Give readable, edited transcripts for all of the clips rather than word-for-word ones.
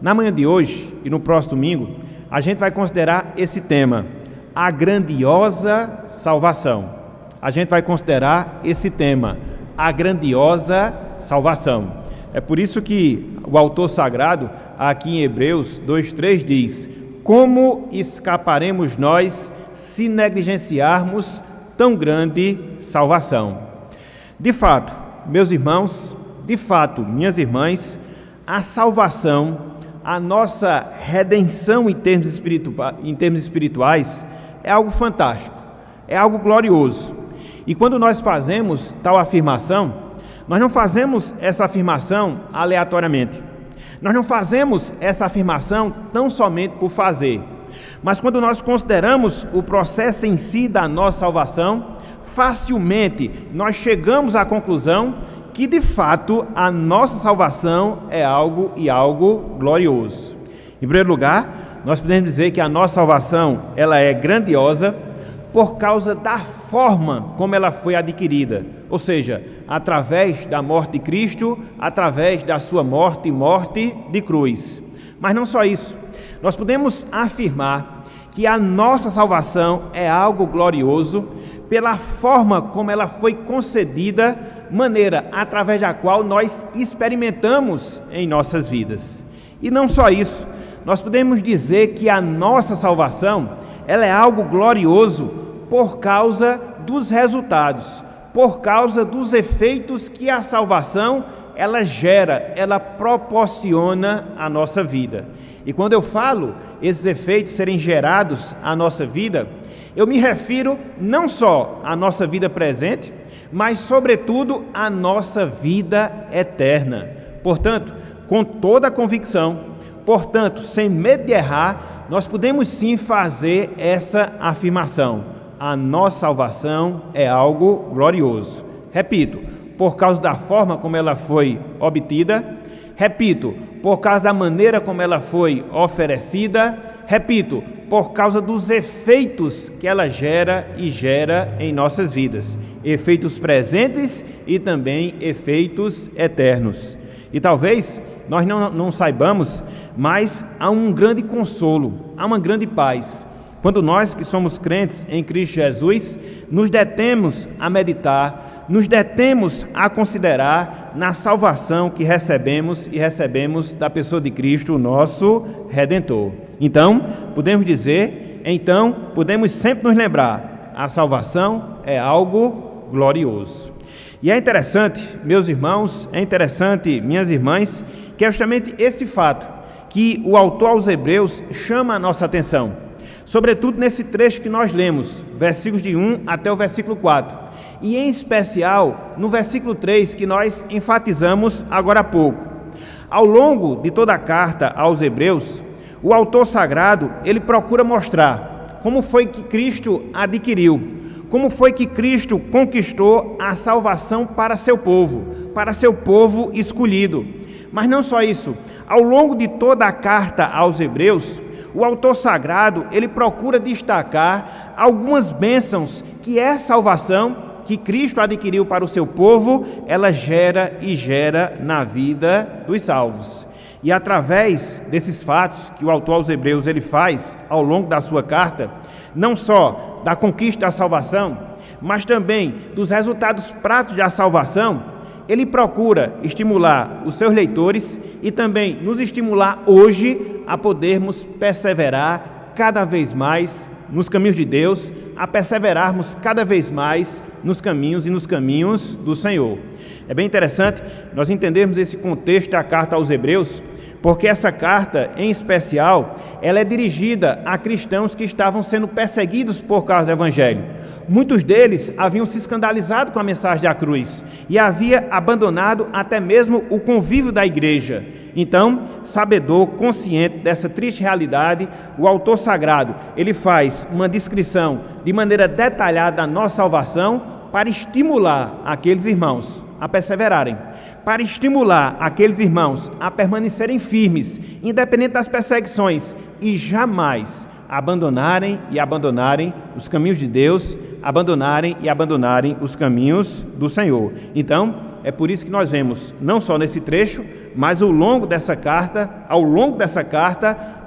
Na manhã de hoje e no próximo domingo, a gente vai considerar esse tema, a grandiosa salvação. A gente vai considerar esse tema, a grandiosa salvação. É por isso que o autor sagrado, aqui em Hebreus 2:3 diz: como escaparemos nós se negligenciarmos tão grande salvação? De fato, meus irmãos, de fato, minhas irmãs, a salvação, a nossa redenção em termos espirituais é algo fantástico, é algo glorioso. E quando nós fazemos tal afirmação, nós não fazemos essa afirmação aleatoriamente. Nós não fazemos essa afirmação tão somente por fazer. Mas quando nós consideramos o processo em si da nossa salvação, facilmente nós chegamos à conclusão que de fato a nossa salvação é algo glorioso. Em primeiro lugar, nós podemos dizer que a nossa salvação ela é grandiosa por causa da forma como ela foi adquirida, ou seja, através da morte de Cristo, através da sua morte de cruz. Mas não só isso, nós podemos afirmar que a nossa salvação é algo glorioso pela forma como ela foi concedida, maneira através da qual nós experimentamos em nossas vidas. E não só isso, nós podemos dizer que a nossa salvação ela é algo glorioso por causa dos resultados, por causa dos efeitos que a salvação ela gera, ela proporciona à nossa vida. E quando eu falo esses efeitos serem gerados à nossa vida, eu me refiro não só à nossa vida presente, mas sobretudo à nossa vida eterna. Portanto, com toda a convicção, portanto, sem medo de errar, nós podemos sim fazer essa afirmação: a nossa salvação é algo glorioso. Repito, por causa da forma como ela foi obtida, repito, por causa da maneira como ela foi oferecida, repito, por causa dos efeitos que ela gera em nossas vidas, efeitos presentes e também efeitos eternos. E talvez nós não saibamos, mas há um grande consolo, há uma grande paz, quando nós que somos crentes em Cristo Jesus, nos detemos a meditar, nos detemos a considerar na salvação que recebemos e recebemos da pessoa de Cristo, o nosso Redentor. Então, podemos sempre nos lembrar, a salvação é algo glorioso. E é interessante, meus irmãos, é interessante, minhas irmãs, que é justamente esse fato que o autor aos Hebreus chama a nossa atenção. Sobretudo nesse trecho que nós lemos, versículos de 1 até o versículo 4, e em especial no versículo 3 que nós enfatizamos agora há pouco. Ao longo de toda a carta aos Hebreus, o autor sagrado, ele procura mostrar como foi que Cristo adquiriu, como foi que Cristo conquistou a salvação para seu povo escolhido. Mas não só isso, ao longo de toda a carta aos Hebreus, o autor sagrado, ele procura destacar algumas bênçãos que é salvação, que Cristo adquiriu para o seu povo, ela gera na vida dos salvos. E através desses fatos que o autor aos Hebreus ele faz ao longo da sua carta, não só da conquista da salvação, mas também dos resultados práticos da salvação, ele procura estimular os seus leitores e também nos estimular hoje a podermos perseverar cada vez mais nos caminhos de Deus, a perseverarmos cada vez mais nos caminhos do Senhor. É bem interessante nós entendermos esse contexto da carta aos Hebreus, porque essa carta, em especial, ela é dirigida a cristãos que estavam sendo perseguidos por causa do Evangelho. Muitos deles haviam se escandalizado com a mensagem da cruz e havia abandonado até mesmo o convívio da igreja. Então, sabedor, consciente dessa triste realidade, o autor sagrado, ele faz uma descrição de maneira detalhada da nossa salvação para estimular aqueles irmãos a perseverarem, para estimular aqueles irmãos a permanecerem firmes, independente das perseguições, e jamais abandonarem os caminhos de Deus, abandonarem os caminhos do Senhor. Então, é por isso que nós vemos, não só nesse trecho, mas ao longo dessa carta,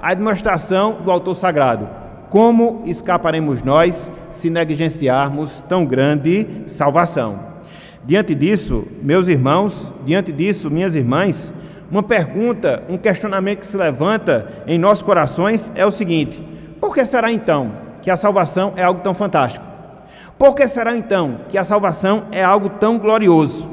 a demonstração do autor sagrado. Como escaparemos nós se negligenciarmos tão grande salvação? Diante disso, meus irmãos, minhas irmãs, uma pergunta, um questionamento que se levanta em nossos corações é o seguinte: por que será então que a salvação é algo tão fantástico? Por que será então que a salvação é algo tão glorioso?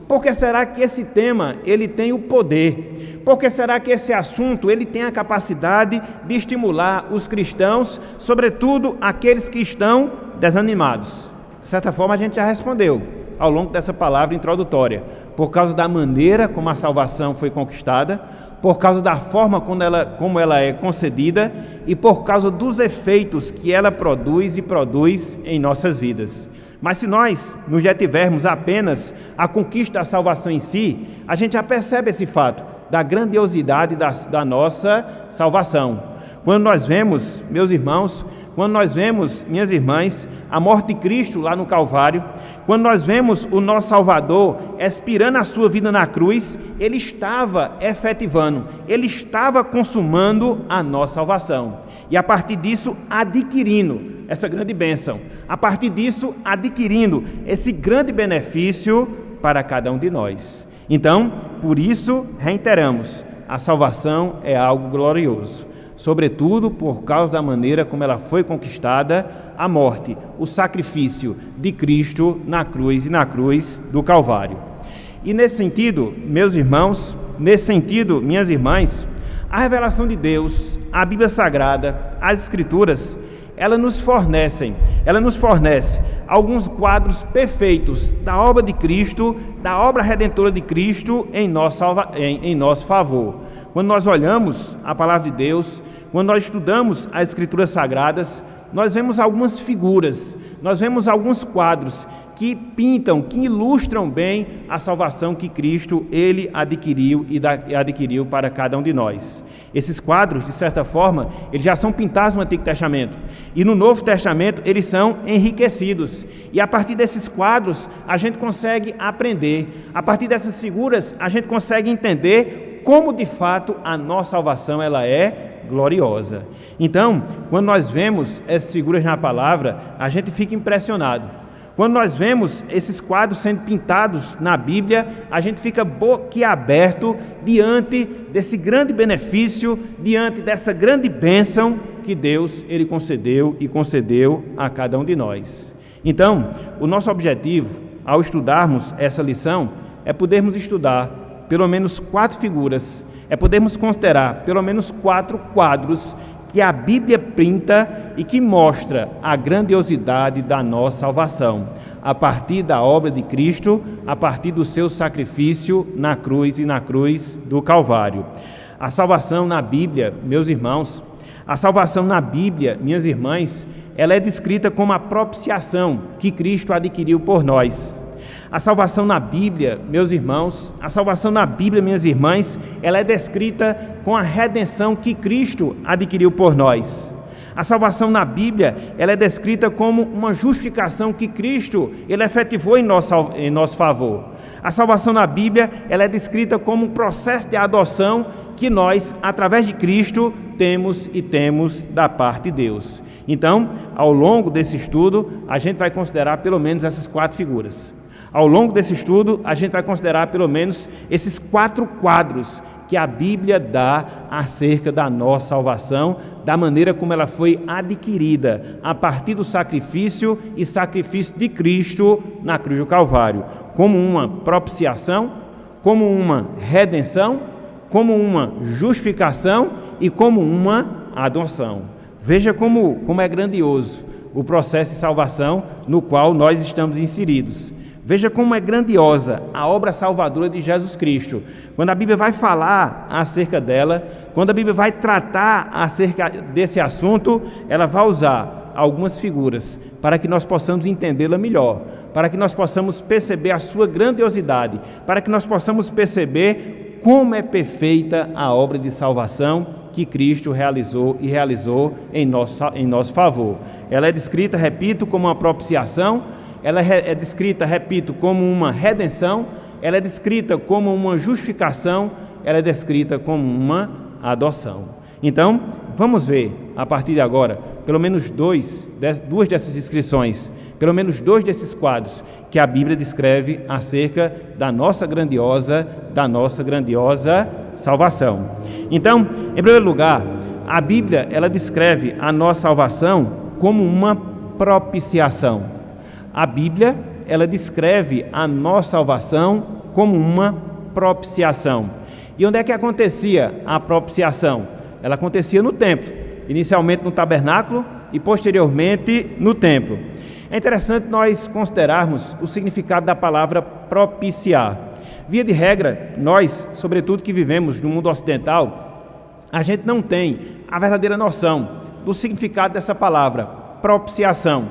Por que será que esse tema ele tem o poder? Por que será que esse assunto ele tem a capacidade de estimular os cristãos, sobretudo aqueles que estão desanimados? De certa forma a gente já respondeu ao longo dessa palavra introdutória. Por causa da maneira como a salvação foi conquistada, por causa da forma como ela é concedida e por causa dos efeitos que ela produz em nossas vidas. Mas se nós nos detivermos apenas a conquista da salvação em si, a gente já percebe esse fato da grandiosidade da nossa salvação. Quando nós vemos, meus irmãos, minhas irmãs, a morte de Cristo lá no Calvário, quando nós vemos o nosso Salvador expirando a sua vida na cruz, Ele estava efetivando, Ele estava consumando a nossa salvação. E a partir disso, adquirindo essa grande bênção, a partir disso, adquirindo esse grande benefício para cada um de nós. Então, por isso, reiteramos, a salvação é algo glorioso. Sobretudo por causa da maneira como ela foi conquistada, a morte, o sacrifício de Cristo na cruz do Calvário. E nesse sentido, meus irmãos, minhas irmãs, a revelação de Deus, a Bíblia Sagrada, as Escrituras, ela nos fornece alguns quadros perfeitos da obra de Cristo, da obra redentora de Cristo em nosso favor. Quando nós olhamos a palavra de Deus, quando nós estudamos as Escrituras Sagradas, nós vemos algumas figuras, nós vemos alguns quadros que pintam, que ilustram bem a salvação que Cristo ele adquiriu e adquiriu para cada um de nós. Esses quadros, de certa forma, eles já são pintados no Antigo Testamento e no Novo Testamento eles são enriquecidos. E a partir desses quadros a gente consegue aprender, a partir dessas figuras a gente consegue entender como de fato a nossa salvação ela é gloriosa. Então, quando nós vemos essas figuras na palavra, a gente fica impressionado. Quando nós vemos esses quadros sendo pintados na Bíblia, a gente fica boquiaberto diante desse grande benefício, diante dessa grande bênção que Deus ele concedeu e concedeu a cada um de nós. Então, o nosso objetivo, ao estudarmos essa lição, é podermos estudar pelo menos 4 figuras, é podermos considerar pelo menos 4 quadros que a Bíblia pinta e que mostra a grandiosidade da nossa salvação, a partir da obra de Cristo, a partir do seu sacrifício na cruz do Calvário. A salvação na Bíblia, meus irmãos, a salvação na Bíblia, minhas irmãs, ela é descrita como a propiciação que Cristo adquiriu por nós. A salvação na Bíblia, meus irmãos, a salvação na Bíblia, minhas irmãs, ela é descrita com a redenção que Cristo adquiriu por nós. A salvação na Bíblia, ela é descrita como uma justificação que Cristo ele efetivou em nosso favor. A salvação na Bíblia, ela é descrita como um processo de adoção que nós, através de Cristo, temos da parte de Deus. Então, ao longo desse estudo, a gente vai considerar pelo menos essas 4 figuras. Ao longo desse estudo, a gente vai considerar pelo menos esses 4 quadros que a Bíblia dá acerca da nossa salvação, da maneira como ela foi adquirida a partir do sacrifício de Cristo na cruz do Calvário, como uma propiciação, como uma redenção, como uma justificação e como uma adoção. Veja como é grandioso o processo de salvação no qual nós estamos inseridos. Veja como é grandiosa a obra salvadora de Jesus Cristo. Quando a Bíblia vai falar acerca dela, quando a Bíblia vai tratar acerca desse assunto, ela vai usar algumas figuras para que nós possamos entendê-la melhor, para que nós possamos perceber a sua grandiosidade, para que nós possamos perceber como é perfeita a obra de salvação que Cristo realizou em nosso favor. Ela é descrita, repito, como uma propiciação. Ela é descrita, repito, como uma redenção, ela é descrita como uma justificação, ela é descrita como uma adoção. Então, vamos ver, a partir de agora, pelo menos duas dessas descrições, pelo menos dois desses quadros que a Bíblia descreve acerca da nossa grandiosa salvação. Então, em primeiro lugar, a Bíblia, ela descreve a nossa salvação como uma propiciação. A Bíblia, ela descreve a nossa salvação como uma propiciação. E onde é que acontecia a propiciação? Ela acontecia no templo, inicialmente no tabernáculo e posteriormente no templo. É interessante nós considerarmos o significado da palavra propiciar. Via de regra, nós, sobretudo que vivemos no mundo ocidental, a gente não tem a verdadeira noção do significado dessa palavra, propiciação,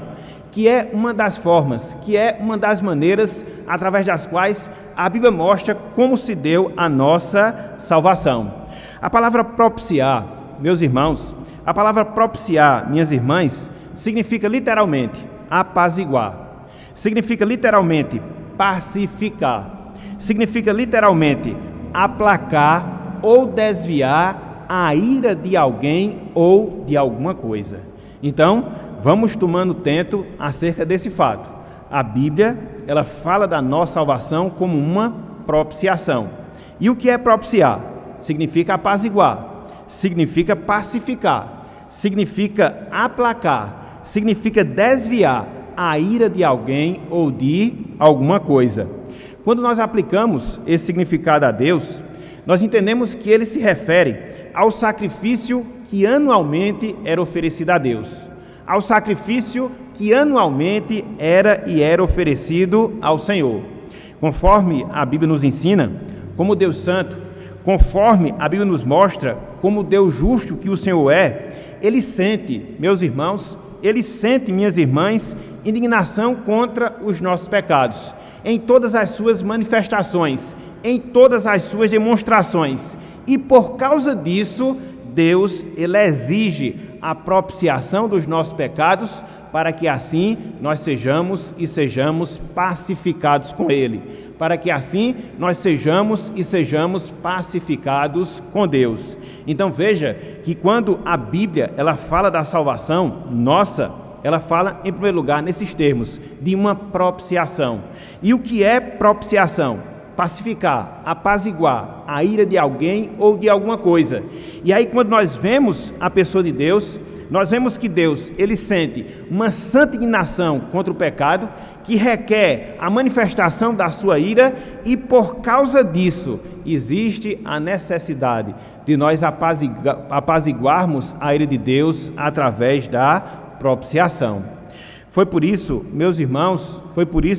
que é uma das formas, que é uma das maneiras através das quais a Bíblia mostra como se deu a nossa salvação. A palavra propiciar, meus irmãos, a palavra propiciar, minhas irmãs, significa literalmente apaziguar, significa literalmente pacificar, significa literalmente aplacar ou desviar a ira de alguém ou de alguma coisa. Então, vamos tomando tento acerca desse fato. A Bíblia, ela fala da nossa salvação como uma propiciação. E o que é propiciar? Significa apaziguar, significa pacificar, significa aplacar, significa desviar a ira de alguém ou de alguma coisa. Quando nós aplicamos esse significado a Deus, nós entendemos que ele se refere ao sacrifício que anualmente era oferecido a Deus, ao sacrifício que anualmente era oferecido ao Senhor. Conforme a Bíblia nos ensina, como Deus Santo, conforme a Bíblia nos mostra como Deus justo que o Senhor é, ele sente, meus irmãos, ele sente, minhas irmãs, indignação contra os nossos pecados, em todas as suas manifestações, em todas as suas demonstrações. E por causa disso, Deus, ele exige a propiciação dos nossos pecados, para que assim nós sejamos pacificados com Ele, para que assim nós sejamos pacificados com Deus. Então veja que quando a Bíblia ela fala da salvação nossa, ela fala em primeiro lugar nesses termos, de uma propiciação. E o que é propiciação? Pacificar, apaziguar a ira de alguém ou de alguma coisa. E aí quando nós vemos a pessoa de Deus, nós vemos que Deus, ele sente uma santa indignação contra o pecado, que requer a manifestação da sua ira, e por causa disso, existe a necessidade de nós apaziguarmos a ira de Deus através da propiciação. Foi por isso, meus irmãos,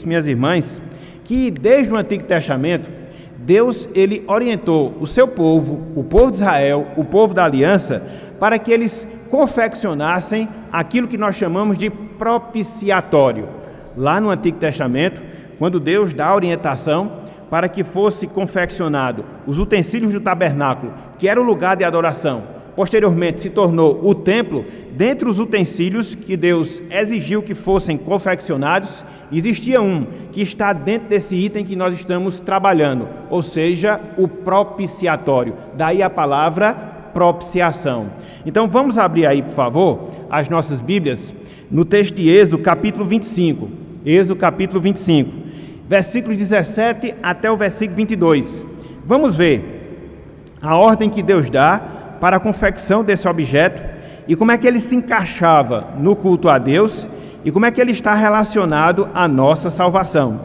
minhas irmãs, que desde o Antigo Testamento, Deus, ele orientou o seu povo, o povo de Israel, o povo da aliança, para que eles confeccionassem aquilo que nós chamamos de propiciatório. Lá no Antigo Testamento, quando Deus dá a orientação para que fosse confeccionado os utensílios do tabernáculo, que era o lugar de adoração, posteriormente se tornou o templo, dentre os utensílios que Deus exigiu que fossem confeccionados, existia um que está dentro desse item que nós estamos trabalhando, ou seja, o propiciatório. Daí a palavra propiciação. Então vamos abrir aí, por favor, as nossas Bíblias no texto de Êxodo, capítulo 25. Êxodo, capítulo 25, versículos 17 até o versículo 22. Vamos ver a ordem que Deus dá para a confecção desse objeto e como é que ele se encaixava no culto a Deus e como é que ele está relacionado à nossa salvação.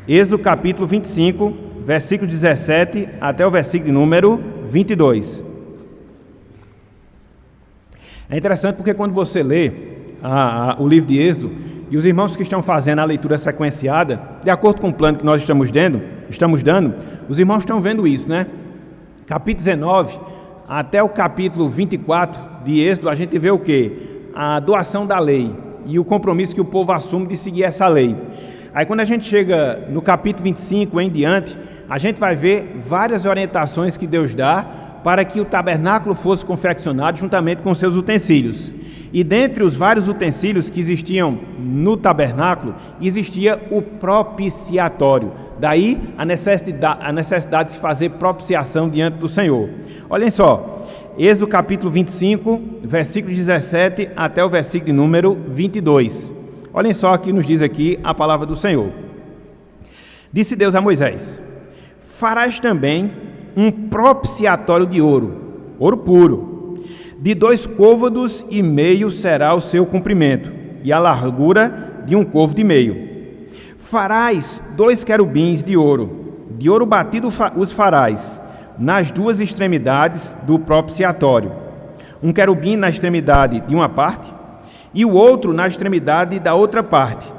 Êxodo, capítulo 25, versículo 17 até o versículo número 22. É interessante porque quando você lê o livro de Êxodo, e os irmãos que estão fazendo a leitura sequenciada, de acordo com o plano que nós estamos dando, os irmãos estão vendo isso, né? Capítulo 19 até o capítulo 24 de Êxodo, a gente vê o quê? A doação da lei e o compromisso que o povo assume de seguir essa lei. Aí quando a gente chega no capítulo 25 em diante, a gente vai ver várias orientações que Deus dá para que o tabernáculo fosse confeccionado juntamente com seus utensílios. E dentre os vários utensílios que existiam no tabernáculo, existia o propiciatório. Daí a necessidade de se fazer propiciação diante do Senhor. Olhem só, Êxodo capítulo 25, versículo 17 até o versículo de número 22. Olhem só o que nos diz aqui a palavra do Senhor. Disse Deus a Moisés: farás também um propiciatório de ouro, ouro puro, de 2 côvados e meio será o seu comprimento, e a largura de 1 côvado e meio. Farás 2 querubins de ouro batido os farás nas 2 extremidades do propiciatório, um querubim na extremidade de uma parte, e o outro na extremidade da outra parte.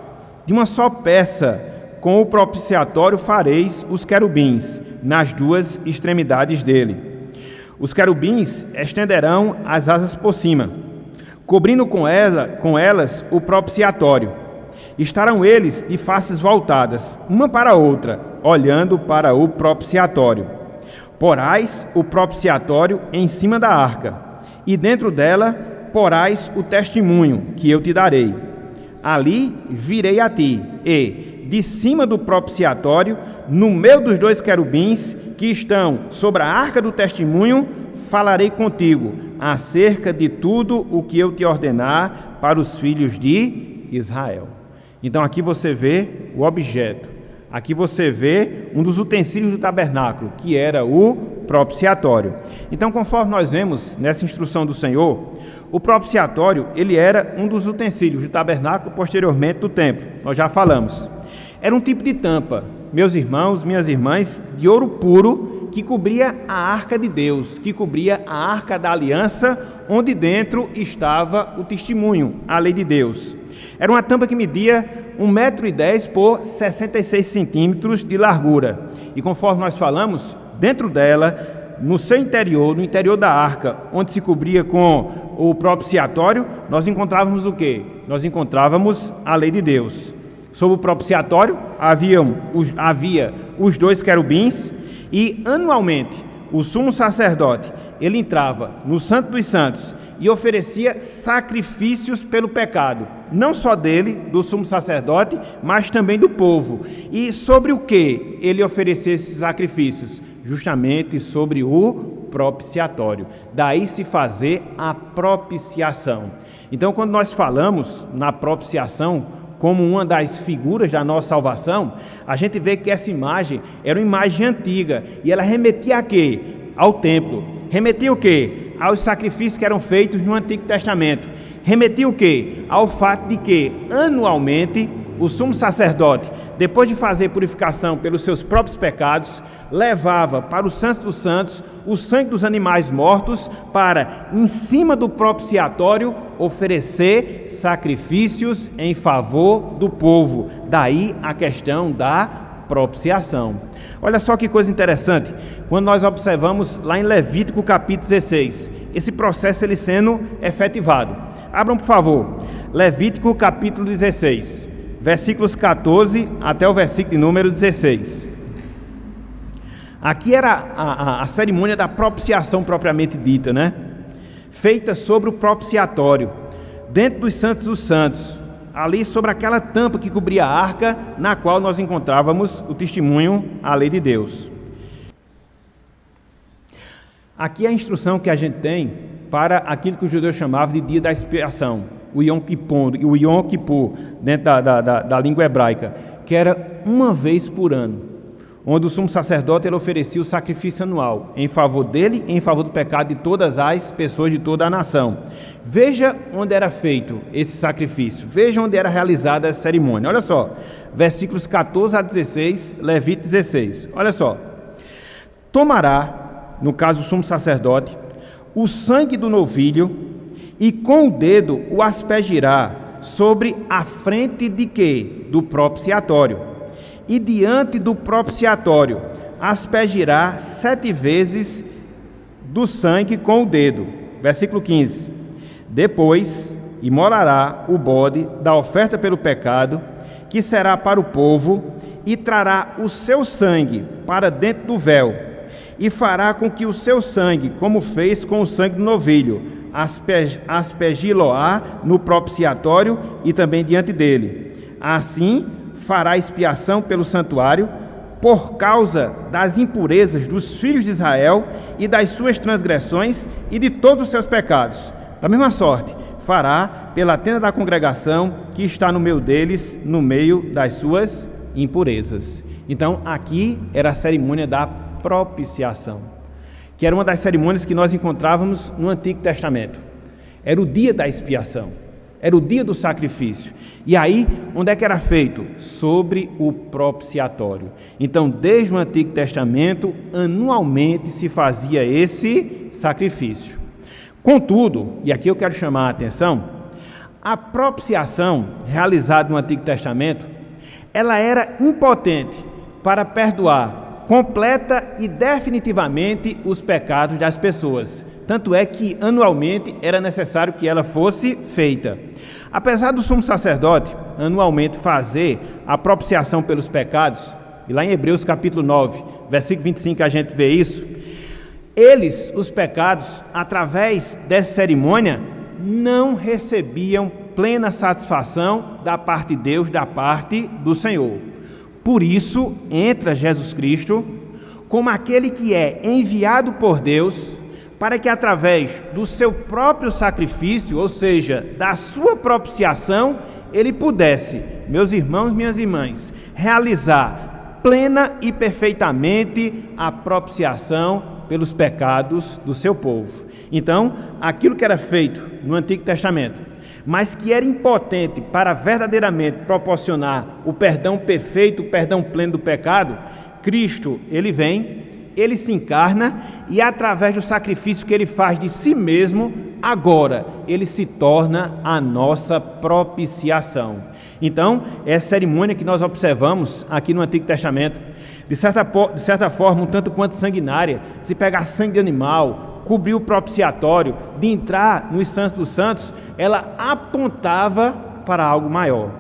De uma só peça com o propiciatório fareis os querubins nas 2 extremidades dele. Os querubins estenderão as asas por cima, cobrindo com elas o propiciatório. Estarão eles de faces voltadas, uma para a outra, olhando para o propiciatório. Porás o propiciatório em cima da arca, e dentro dela porás o testemunho que eu te darei. Ali virei a ti, e, de cima do propiciatório, no meio dos 2 querubins que estão sobre a arca do testemunho, falarei contigo acerca de tudo o que eu te ordenar para os filhos de Israel. Então aqui você vê o objeto, aqui você vê um dos utensílios do tabernáculo, que era o propiciatório. Então, conforme nós vemos nessa instrução do Senhor, o propiciatório, ele era um dos utensílios do tabernáculo posteriormente do templo. Nós já falamos. Era um tipo de tampa, meus irmãos, minhas irmãs, de ouro puro, que cobria a arca de Deus, que cobria a arca da aliança, onde dentro estava o testemunho, a lei de Deus. Era uma tampa que media 1,10 m por 66 centímetros de largura. E conforme nós falamos, dentro dela, no seu interior, no interior da arca, onde se cobria com o propiciatório, nós encontrávamos o quê? Nós encontrávamos a lei de Deus. Sob o propiciatório havia os 2 querubins, e anualmente o sumo sacerdote, ele entrava no Santo dos Santos e oferecia sacrifícios pelo pecado, não só dele, do sumo sacerdote, mas também do povo. E sobre o que ele oferecia esses sacrifícios? Justamente sobre o propiciatório. Daí se fazer a propiciação. Então, quando nós falamos na propiciação como uma das figuras da nossa salvação, a gente vê que essa imagem era uma imagem antiga, e ela remetia a quê? Ao templo. Remetia o quê? Aos sacrifícios que eram feitos no Antigo Testamento. Remetia o quê? Ao fato de que, anualmente, o sumo sacerdote, depois de fazer purificação pelos seus próprios pecados, levava para o Santo dos Santos o sangue dos animais mortos para, em cima do propiciatório, oferecer sacrifícios em favor do povo. Daí a questão da propiciação. Olha só que coisa interessante, quando nós observamos lá em Levítico capítulo 16, esse processo ele sendo efetivado. Abram, por favor, Levítico capítulo 16, versículos 14 até o versículo de número 16. Aqui era a cerimônia da propiciação propriamente dita, né? Feita sobre o propiciatório, dentro dos Santos dos Santos, ali sobre aquela tampa que cobria a arca, na qual nós encontrávamos o testemunho, a lei de Deus. Aqui é a instrução que a gente tem para aquilo que os judeus chamavam de dia da expiação, o Yom Kippur, dentro da língua hebraica, que era uma vez por ano, onde o sumo sacerdote ele oferecia o sacrifício anual em favor dele e em favor do pecado de todas as pessoas de toda a nação. Veja onde era feito esse sacrifício, veja onde era realizada essa cerimônia. Olha só, versículos 14 a 16, Levítico 16. Olha só, tomará, no caso o sumo sacerdote, o sangue do novilho e com o dedo o aspergirá sobre a frente de quê? Do propiciatório. E diante do propiciatório aspergirá 7 vezes do sangue com o dedo. Versículo 15. Depois imolará o bode da oferta pelo pecado, que será para o povo, e trará o seu sangue para dentro do véu, e fará com que o seu sangue, como fez com o sangue do novilho, aspergi-lo-á no propiciatório e também diante dele. Assim fará expiação pelo santuário, por causa das impurezas dos filhos de Israel e das suas transgressões e de todos os seus pecados. Da mesma sorte, fará pela tenda da congregação que está no meio deles, no meio das suas impurezas. Então, aqui era a cerimônia da propiciação, que era uma das cerimônias que nós encontrávamos no Antigo Testamento. Era o dia da expiação, era o dia do sacrifício. E aí, onde é que era feito? Sobre o propiciatório. Então, desde o Antigo Testamento, anualmente se fazia esse sacrifício. Contudo, e aqui eu quero chamar a atenção, a propiciação realizada no Antigo Testamento, ela era impotente para perdoar completa e definitivamente os pecados das pessoas. Tanto é que anualmente era necessário que ela fosse feita. Apesar do sumo sacerdote anualmente fazer a propiciação pelos pecados, e lá em Hebreus capítulo 9, versículo 25 a gente vê isso, eles, os pecados, através dessa cerimônia, não recebiam plena satisfação da parte de Deus, da parte do Senhor. Por isso, entra Jesus Cristo como aquele que é enviado por Deus para que através do seu próprio sacrifício, ou seja, da sua propiciação, ele pudesse, meus irmãos, minhas irmãs, realizar plena e perfeitamente a propiciação pelos pecados do seu povo. Então, aquilo que era feito no Antigo Testamento, mas que era impotente para verdadeiramente proporcionar o perdão perfeito, o perdão pleno do pecado, Cristo, ele vem, ele se encarna e através do sacrifício que ele faz de si mesmo, agora ele se torna a nossa propiciação. Então, é a cerimônia que nós observamos aqui no Antigo Testamento, de certa forma, um tanto quanto sanguinária, de se pegar sangue de animal, cobrir o propiciatório, de entrar nos Santos dos Santos, ela apontava para algo maior.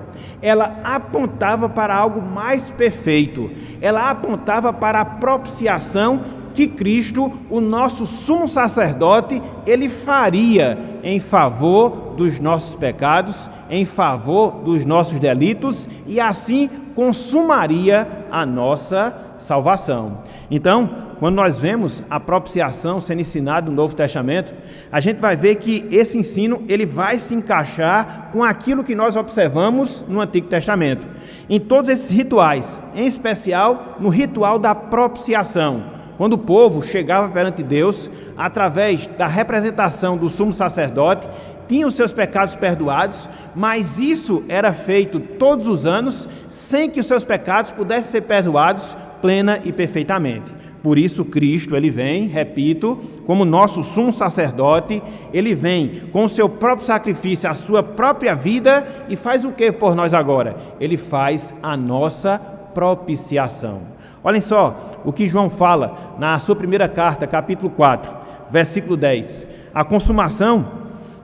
Ela apontava para algo mais perfeito. Ela apontava para a propiciação que Cristo, o nosso sumo sacerdote, ele faria em favor dos nossos pecados, em favor dos nossos delitos e assim consumaria a nossa salvação. Então, quando nós vemos a propiciação sendo ensinada no Novo Testamento, a gente vai ver que esse ensino ele vai se encaixar com aquilo que nós observamos no Antigo Testamento. Em todos esses rituais, em especial no ritual da propiciação, quando o povo chegava perante Deus, através da representação do sumo sacerdote, tinha os seus pecados perdoados, mas isso era feito todos os anos, sem que os seus pecados pudessem ser perdoados plena e perfeitamente. Por isso Cristo, ele vem, repito, como nosso sumo sacerdote, ele vem com o seu próprio sacrifício, a sua própria vida, e faz o que por nós agora? Ele faz a nossa propiciação. Olhem só o que João fala na sua primeira carta, capítulo 4, versículo 10. A consumação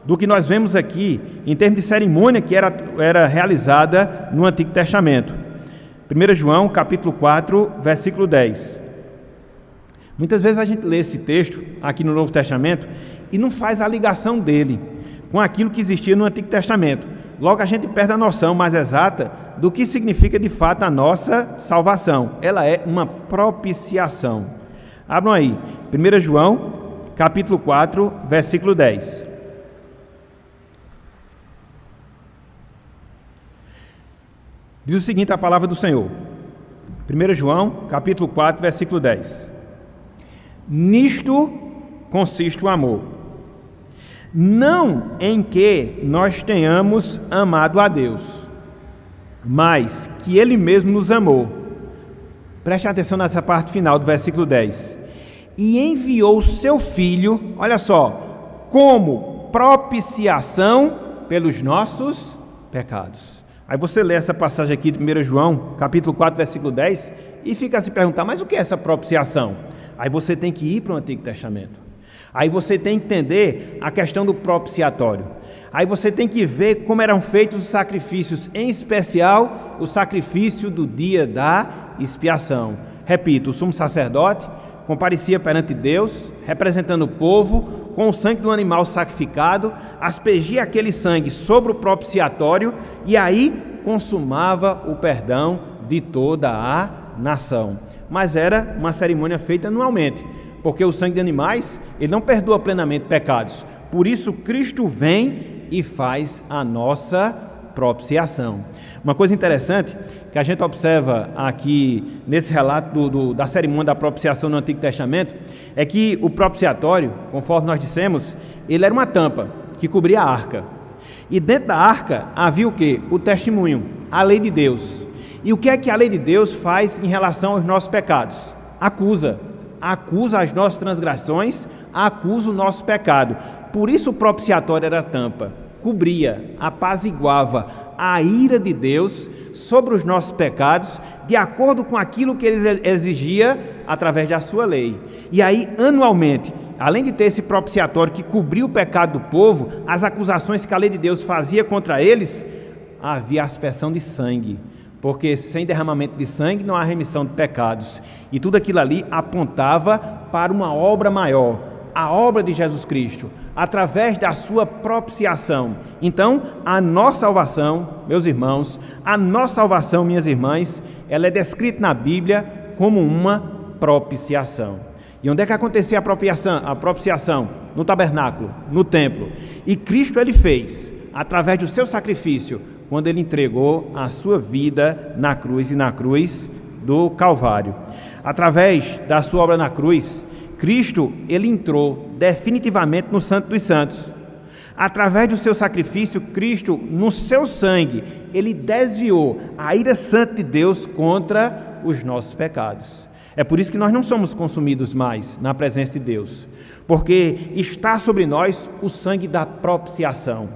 do que nós vemos aqui, em termos de cerimônia que era realizada no Antigo Testamento. 1 João, capítulo 4, versículo 10. Muitas vezes a gente lê esse texto aqui no Novo Testamento e não faz a ligação dele com aquilo que existia no Antigo Testamento. Logo a gente perde a noção mais exata do que significa de fato a nossa salvação. Ela é uma propiciação. Abram aí, 1 João, capítulo 4, versículo 10. Diz o seguinte a palavra do Senhor. 1 João, capítulo 4, versículo 10. Nisto consiste o amor, não em que nós tenhamos amado a Deus, mas que Ele mesmo nos amou. Preste atenção nessa parte final do versículo 10. E enviou o seu Filho, olha só, como propiciação pelos nossos pecados. Aí você lê essa passagem aqui de 1 João, capítulo 4, versículo 10, e fica a se perguntar, mas o que é essa propiciação? Aí você tem que ir para o Antigo Testamento. Aí você tem que entender a questão do propiciatório. Aí você tem que ver como eram feitos os sacrifícios, em especial o sacrifício do dia da expiação. Repito, o sumo sacerdote, comparecia perante Deus, representando o povo, com o sangue do animal sacrificado, aspergia aquele sangue sobre o propiciatório e aí consumava o perdão de toda a nação. Mas era uma cerimônia feita anualmente, porque o sangue de animais, ele não perdoa plenamente pecados. Por isso Cristo vem e faz a nossa propiciação. Uma coisa interessante que a gente observa aqui nesse relato da cerimônia da propiciação no Antigo Testamento é que o propiciatório, conforme nós dissemos, ele era uma tampa que cobria a arca. E dentro da arca havia o quê? O testemunho, a lei de Deus. E o que é que a lei de Deus faz em relação aos nossos pecados? Acusa as nossas transgressões, acusa o nosso pecado. Por isso o propiciatório era a tampa, cobria, apaziguava a ira de Deus sobre os nossos pecados, de acordo com aquilo que ele exigia através da sua lei. E aí, anualmente, além de ter esse propiciatório que cobria o pecado do povo, as acusações que a lei de Deus fazia contra eles, havia a aspersão de sangue, porque sem derramamento de sangue não há remissão de pecados. E tudo aquilo ali apontava para uma obra maior, a obra de Jesus Cristo, através da sua propiciação. Então, a nossa salvação, meus irmãos, a nossa salvação, minhas irmãs, ela é descrita na Bíblia como uma propiciação. E onde é que acontecia a propiciação? No tabernáculo, no templo. E Cristo ele fez, através do seu sacrifício, quando ele entregou a sua vida na cruz e na cruz do Calvário. Através da sua obra na cruz, Cristo, ele entrou definitivamente no Santo dos Santos. Através do seu sacrifício, Cristo, no seu sangue, ele desviou a ira santa de Deus contra os nossos pecados. É por isso que nós não somos consumidos mais na presença de Deus, porque está sobre nós o sangue da propiciação.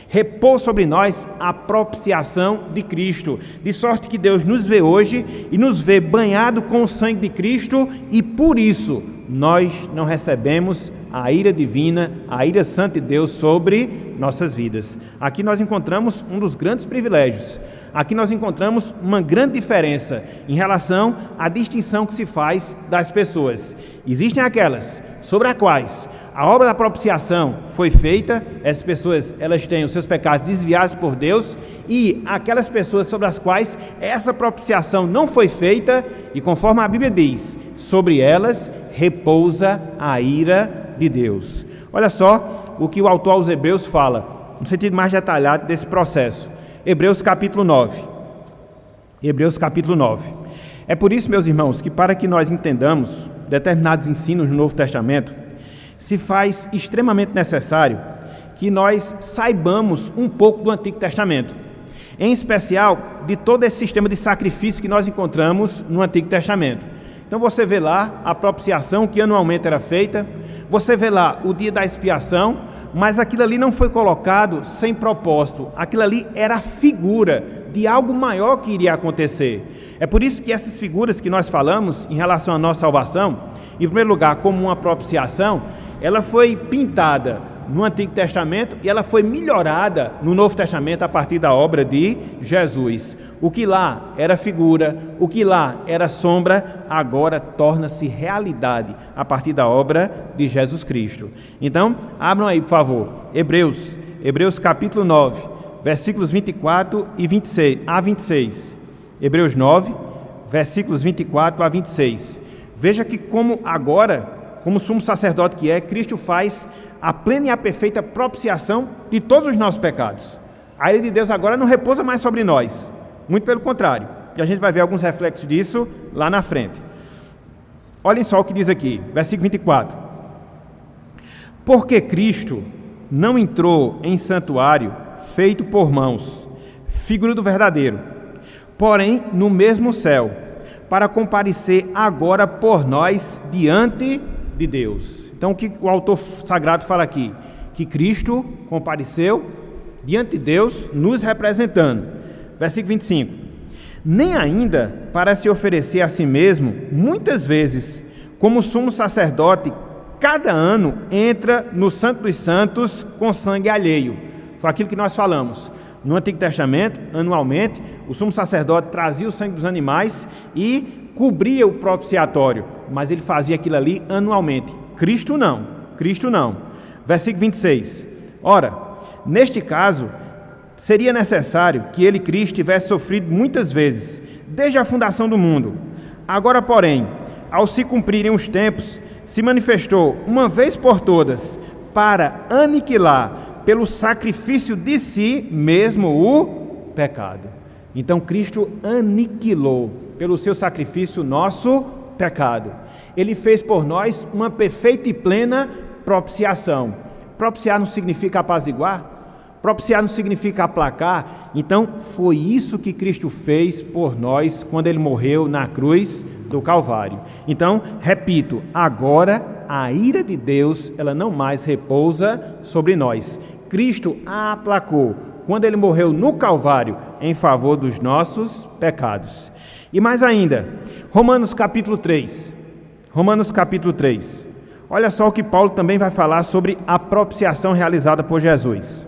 Repôs sobre nós a propiciação de Cristo, de sorte que Deus nos vê hoje e nos vê banhado com o sangue de Cristo, e por isso nós não recebemos a ira divina, a ira santa de Deus sobre nossas vidas. Aqui nós encontramos um dos grandes privilégios. Aqui nós encontramos uma grande diferença em relação à distinção que se faz das pessoas. Existem aquelas sobre as quais a obra da propiciação foi feita, essas pessoas elas têm os seus pecados desviados por Deus, e aquelas pessoas sobre as quais essa propiciação não foi feita, e conforme a Bíblia diz, sobre elas repousa a ira de Deus. Olha só o que o autor aos Hebreus fala, no sentido mais detalhado desse processo. Hebreus capítulo 9. Hebreus capítulo 9. É por isso, meus irmãos, que para que nós entendamos determinados ensinos no Novo Testamento, se faz extremamente necessário que nós saibamos um pouco do Antigo Testamento, em especial de todo esse sistema de sacrifício que nós encontramos no Antigo Testamento. Então você vê lá a propiciação que anualmente era feita, você vê lá o dia da expiação, mas aquilo ali não foi colocado sem propósito, aquilo ali era a figura de algo maior que iria acontecer. É por isso que essas figuras que nós falamos em relação à nossa salvação, em primeiro lugar como uma propiciação, ela foi pintada no Antigo Testamento e ela foi melhorada no Novo Testamento a partir da obra de Jesus. O que lá era figura, o que lá era sombra, agora torna-se realidade a partir da obra de Jesus Cristo. Então, abram aí, por favor, Hebreus capítulo 9, versículos 24 e 26, a 26. Hebreus 9, versículos 24 a 26. Veja que como agora, como sumo sacerdote que é, Cristo faz a plena e a perfeita propiciação de todos os nossos pecados. A ira de Deus agora não repousa mais sobre nós, muito pelo contrário, e a gente vai ver alguns reflexos disso lá na frente. Olhem só o que diz aqui, versículo 24. Porque Cristo não entrou em santuário feito por mãos, figura do verdadeiro, porém no mesmo céu, para comparecer agora por nós diante de Deus. Então o que o autor sagrado fala aqui? Que Cristo compareceu diante de Deus, nos representando. Versículo 25. Nem ainda para se oferecer a si mesmo, muitas vezes, como sumo sacerdote, cada ano entra no Santo dos Santos com sangue alheio. Foi aquilo que nós falamos. No Antigo Testamento, anualmente, o sumo sacerdote trazia o sangue dos animais e cobria o propiciatório. mas ele fazia aquilo ali anualmente. Cristo não, Cristo não. Versículo 26. Ora, neste caso, seria necessário que ele, Cristo, tivesse sofrido muitas vezes, desde a fundação do mundo. Agora, porém, ao se cumprirem os tempos, se manifestou uma vez por todas para aniquilar pelo sacrifício de si mesmo o pecado. Então Cristo aniquilou pelo seu sacrifício o nosso pecado. Ele fez por nós uma perfeita e plena propiciação. Propiciar não significa apaziguar? Propiciar não significa aplacar? Então foi isso que Cristo fez por nós quando ele morreu na cruz do Calvário. Então, repito, agora a ira de Deus, ela não mais repousa sobre nós. Cristo a aplacou quando ele morreu no Calvário em favor dos nossos pecados. E mais ainda, Romanos capítulo 3. Romanos capítulo 3. Olha só o que Paulo também vai falar sobre a propiciação realizada por Jesus.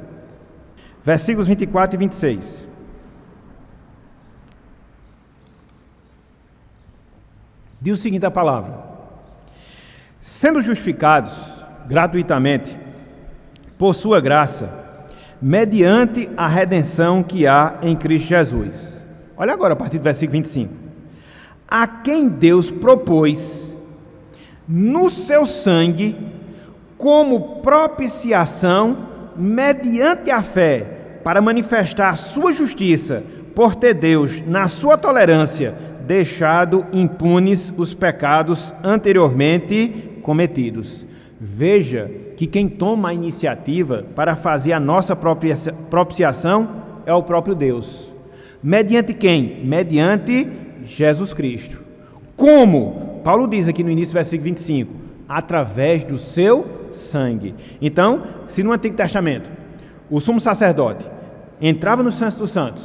Versículos 24 e 26. Diz o seguinte a palavra: sendo justificados gratuitamente por sua graça, mediante a redenção que há em Cristo Jesus. Olha agora a partir do versículo 25. A quem Deus propôs no seu sangue como propiciação mediante a fé, para manifestar a sua justiça, por ter Deus, na sua tolerância, deixado impunes os pecados anteriormente cometidos. Veja que quem toma a iniciativa para fazer a nossa propiciação é o próprio Deus. Mediante quem? Mediante Jesus Cristo. Como? Paulo diz aqui no início do versículo 25, através do seu sangue. Então, se no Antigo Testamento o sumo sacerdote entrava no Santo dos Santos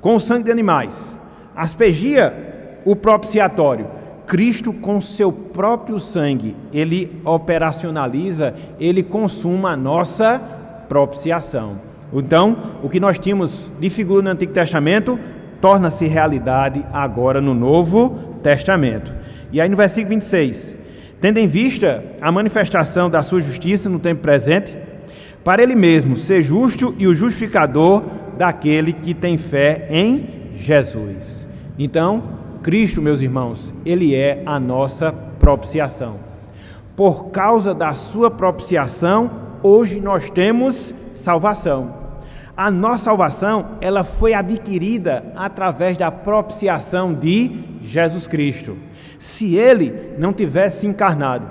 com o sangue de animais, aspergia o propiciatório, Cristo com seu próprio sangue, ele operacionaliza, ele consuma a nossa propiciação. Então, o que nós tínhamos de figura no Antigo Testamento torna-se realidade agora no Novo Testamento. E aí no versículo 26, tendo em vista a manifestação da sua justiça no tempo presente, para ele mesmo ser justo e o justificador daquele que tem fé em Jesus. Então, Cristo, meus irmãos, ele é a nossa propiciação. Por causa da sua propiciação, hoje nós temos salvação. A nossa salvação, ela foi adquirida através da propiciação de Jesus Cristo. Se ele não tivesse encarnado,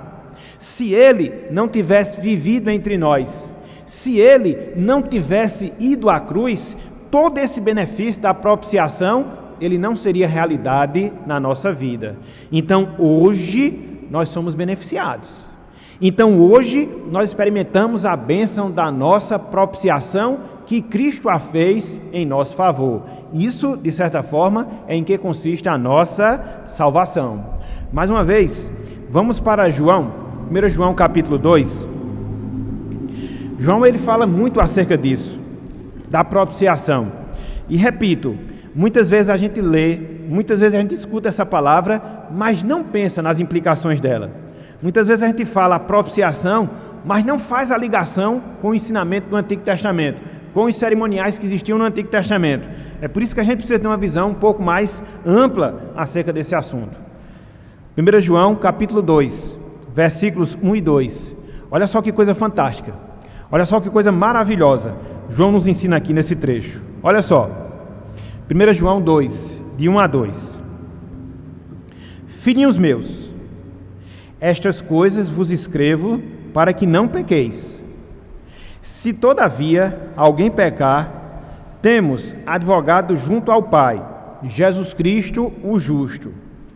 se ele não tivesse vivido entre nós, se ele não tivesse ido à cruz, todo esse benefício da propiciação, ele não seria realidade na nossa vida. Então, hoje, nós somos beneficiados. Então, hoje, nós experimentamos a bênção da nossa propiciação que Cristo a fez em nosso favor. Isso, de certa forma, é em que consiste a nossa salvação. Mais uma vez, vamos para João, 1 João capítulo 2. João, ele fala muito acerca disso, da propiciação. E repito, muitas vezes a gente lê, muitas vezes a gente escuta essa palavra, mas não pensa nas implicações dela. Muitas vezes a gente fala a propiciação, mas não faz a ligação com o ensinamento do Antigo Testamento, com os cerimoniais que existiam no Antigo Testamento. É por isso que a gente precisa ter uma visão um pouco mais ampla acerca desse assunto. 1 João, capítulo 2, versículos 1 e 2. Olha só que coisa fantástica. Olha só que coisa maravilhosa. João nos ensina aqui nesse trecho. Olha só. 1 João 2, de 1 a 2. Filhinhos meus, estas coisas vos escrevo para que não pequeis. Se todavia alguém pecar, temos advogado junto ao Pai, Jesus Cristo, o justo.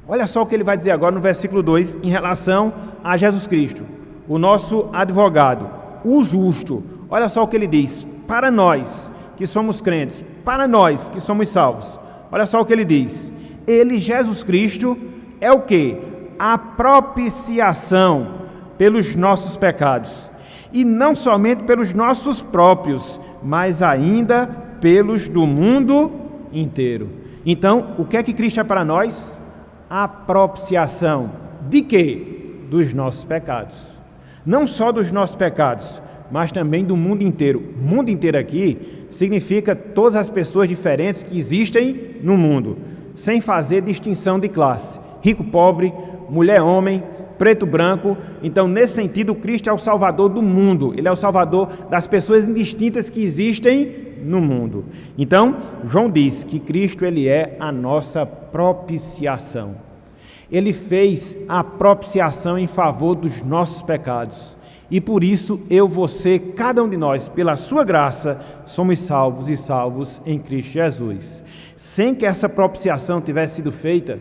Olha só o que ele vai dizer agora no versículo 2 em relação a Jesus Cristo, o nosso advogado, o justo. Olha só o que ele diz, para nós que somos crentes, para nós que somos salvos. Olha só o que ele diz, ele, Jesus Cristo, é o quê? A propiciação pelos nossos pecados, e não somente pelos nossos próprios, mas ainda pelos do mundo inteiro. Então, o que é que Cristo é para nós? A propiciação de quê? Dos nossos pecados. Não só dos nossos pecados, mas também do mundo inteiro. Mundo inteiro aqui significa todas as pessoas diferentes que existem no mundo, sem fazer distinção de classe. Rico, pobre, mulher, homem, preto, branco. Então, nesse sentido, Cristo é o Salvador do mundo. Ele é o Salvador das pessoas indistintas que existem no mundo. Então, João diz que Cristo, ele é a nossa propiciação. Ele fez a propiciação em favor dos nossos pecados. E por isso, eu, você, cada um de nós, pela sua graça, somos salvos e salvos em Cristo Jesus. Sem que essa propiciação tivesse sido feita,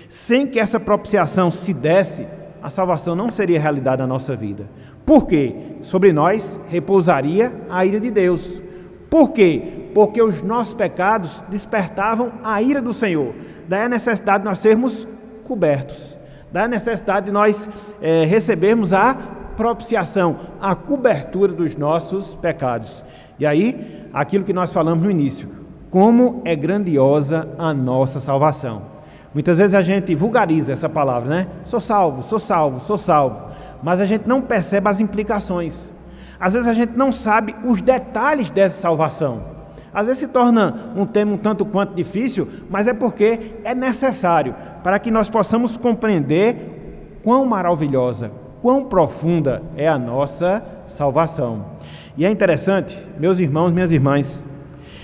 sem que essa propiciação se desse, a salvação não seria realidade na nossa vida. Por quê? Sobre nós repousaria a ira de Deus. Por quê? Porque os nossos pecados despertavam a ira do Senhor. Daí a necessidade de nós sermos cobertos. Daí a necessidade de nós recebermos a propiciação, a cobertura dos nossos pecados. E aí, aquilo que nós falamos no início, como é grandiosa a nossa salvação. Muitas vezes a gente vulgariza essa palavra, né? Sou salvo, sou salvo, sou salvo. Mas a gente não percebe as implicações. Às vezes a gente não sabe os detalhes dessa salvação. Às vezes se torna um tema um tanto quanto difícil, mas é porque é necessário para que nós possamos compreender quão maravilhosa, quão profunda é a nossa salvação. E é interessante, meus irmãos, minhas irmãs,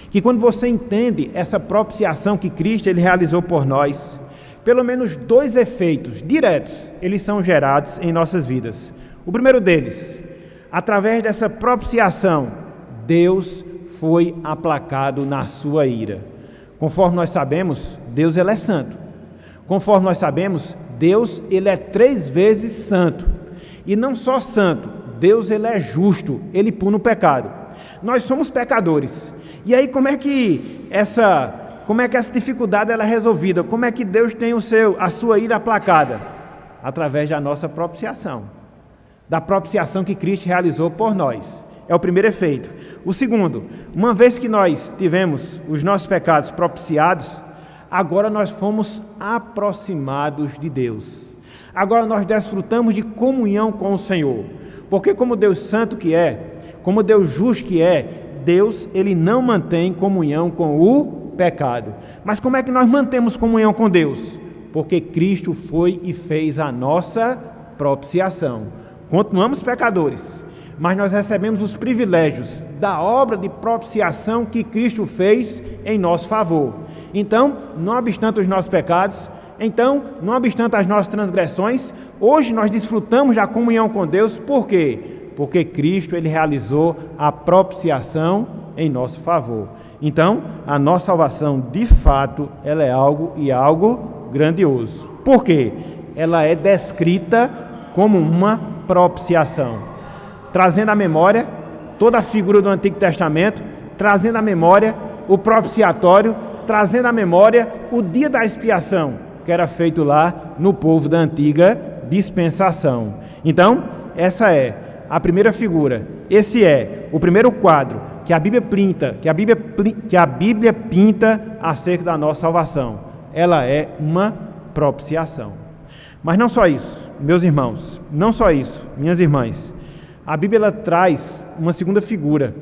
que quando você entende essa propiciação que Cristo ele realizou por nós, pelo menos 2 efeitos diretos, eles são gerados em nossas vidas. O primeiro deles, através dessa propiciação, Deus foi aplacado na sua ira. Conforme nós sabemos, Deus ele é santo. Conforme nós sabemos, Deus ele é 3 vezes santo. E não só santo, Deus ele é justo, ele pune o pecado. Nós somos pecadores. E aí como é que essa dificuldade ela é resolvida? Como é que Deus tem a sua ira aplacada? Através da nossa propiciação. Da propiciação que Cristo realizou por nós. É o primeiro efeito. O segundo, uma vez que nós tivemos os nossos pecados propiciados, agora nós fomos aproximados de Deus. Agora nós desfrutamos de comunhão com o Senhor. Porque como Deus santo que é, como Deus justo que é, Deus ele não mantém comunhão com o pecado. Mas como é que nós mantemos comunhão com Deus? Porque Cristo foi e fez a nossa propiciação. Continuamos pecadores, mas nós recebemos os privilégios da obra de propiciação que Cristo fez em nosso favor. Então, não obstante os nossos pecados, não obstante as nossas transgressões, hoje nós desfrutamos da comunhão com Deus. Por quê? Porque Cristo ele realizou a propiciação em nosso favor. Então, a nossa salvação, de fato, ela é algo grandioso. Por quê? Ela é descrita como uma propiciação, trazendo à memória toda a figura do Antigo Testamento, trazendo à memória o propiciatório, trazendo à memória o dia da expiação, que era feito lá no povo da antiga dispensação. Então, essa é a primeira figura. Esse é o primeiro quadro que a Bíblia pinta acerca da nossa salvação. Ela é uma propiciação. Mas não só isso, meus irmãos, não só isso, minhas irmãs. A Bíblia ela traz uma segunda figura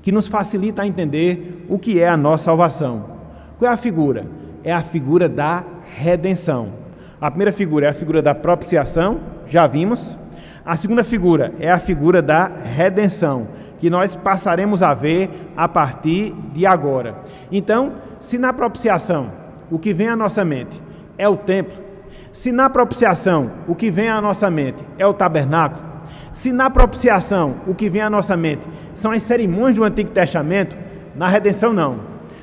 que nos facilita a entender o que é a nossa salvação. Qual é a figura? É a figura da redenção. A primeira figura é a figura da propiciação, já vimos. A segunda figura é a figura da redenção, que nós passaremos a ver a partir de agora. Então, se na propiciação o que vem à nossa mente é o templo, se na propiciação o que vem à nossa mente é o tabernáculo, se na propiciação o que vem à nossa mente são as cerimônias do Antigo Testamento, na redenção não.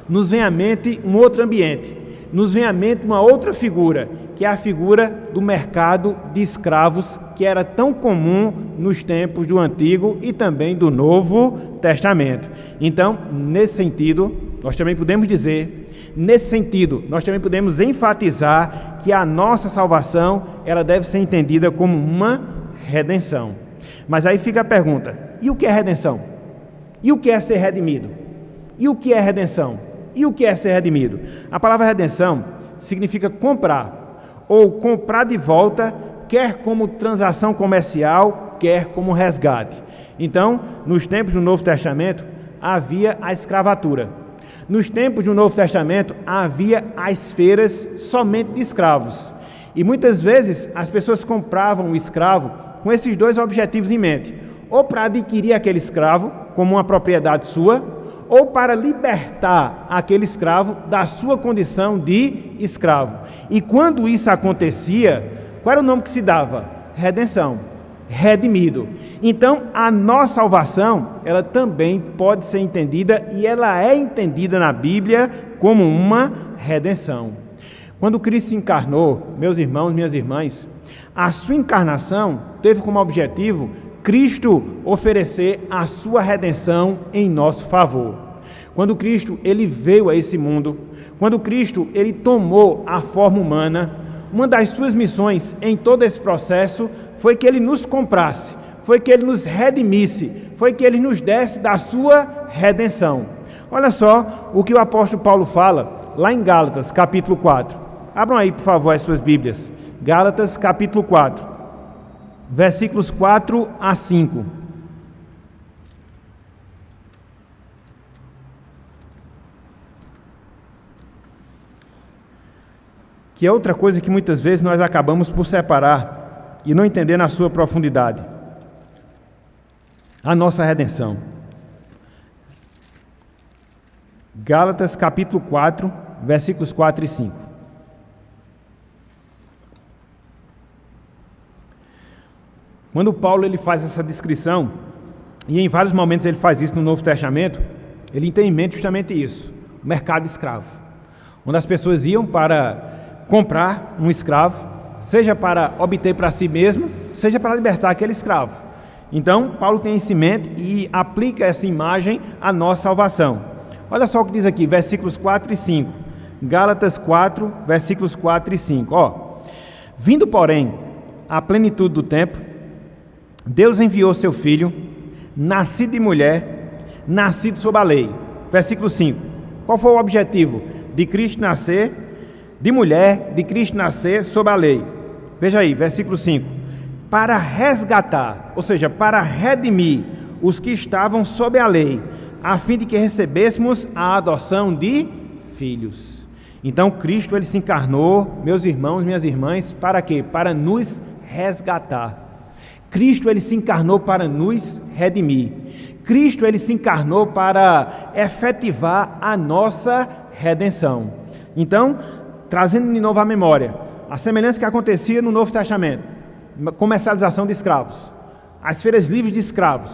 Nos vem à mente um outro ambiente, nos vem à mente uma outra figura, que é a figura do mercado de escravos, que era tão comum nos tempos do Antigo e também do Novo Testamento. Então, nesse sentido, nós também podemos enfatizar que a nossa salvação, ela deve ser entendida como uma redenção. Mas aí fica a pergunta, e o que é redenção? E o que é ser redimido? E o que é redenção? E o que é ser redimido? A palavra redenção significa comprar ou comprar de volta, quer como transação comercial, quer como resgate. Então, nos tempos do Novo Testamento, havia a escravatura. Nos tempos do Novo Testamento, havia as feiras somente de escravos. E muitas vezes as pessoas compravam o escravo com esses dois objetivos em mente: ou para adquirir aquele escravo como uma propriedade sua, ou para libertar aquele escravo da sua condição de escravo. E quando isso acontecia, qual era o nome que se dava? Redenção, redimido. Então, a nossa salvação, ela também pode ser entendida, e ela é entendida na Bíblia como uma redenção. Quando Cristo se encarnou, meus irmãos, minhas irmãs, a sua encarnação teve como objetivo Cristo oferecer a sua redenção em nosso favor. Quando Cristo ele veio a esse mundo, quando Cristo ele tomou a forma humana, uma das suas missões em todo esse processo foi que ele nos comprasse, foi que ele nos redimisse, foi que ele nos desse da sua redenção. Olha só o que o apóstolo Paulo fala lá em Gálatas, capítulo 4. Abram aí, por favor, as suas Bíblias. Gálatas, capítulo 4, versículos 4 a 5. Que é outra coisa que muitas vezes nós acabamos por separar e não entender na sua profundidade. A nossa redenção. Gálatas capítulo 4, versículos 4 e 5. Quando Paulo ele faz essa descrição, e em vários momentos ele faz isso no Novo Testamento, ele tem em mente justamente isso: o mercado escravo, onde as pessoas iam para comprar um escravo, seja para obter para si mesmo, seja para libertar aquele escravo. Então, Paulo tem isso em mente e aplica essa imagem à nossa salvação. Olha só o que diz aqui, versículos 4 e 5. Gálatas 4, versículos 4 e 5. Vindo, porém, à plenitude do tempo, Deus enviou seu Filho, nascido de mulher, nascido sob a lei. Versículo 5. Qual foi o objetivo de Cristo nascer de mulher, de Cristo nascer sob a lei? Veja aí, versículo 5. Para resgatar, ou seja, para redimir os que estavam sob a lei, a fim de que recebêssemos a adoção de filhos. Então, Cristo ele se encarnou, meus irmãos, minhas irmãs, para quê? Para nos resgatar. Cristo ele se encarnou para nos redimir. Cristo ele se encarnou para efetivar a nossa redenção. Então, trazendo de novo à memória a semelhança que acontecia no Novo Testamento, comercialização de escravos, as feiras livres de escravos,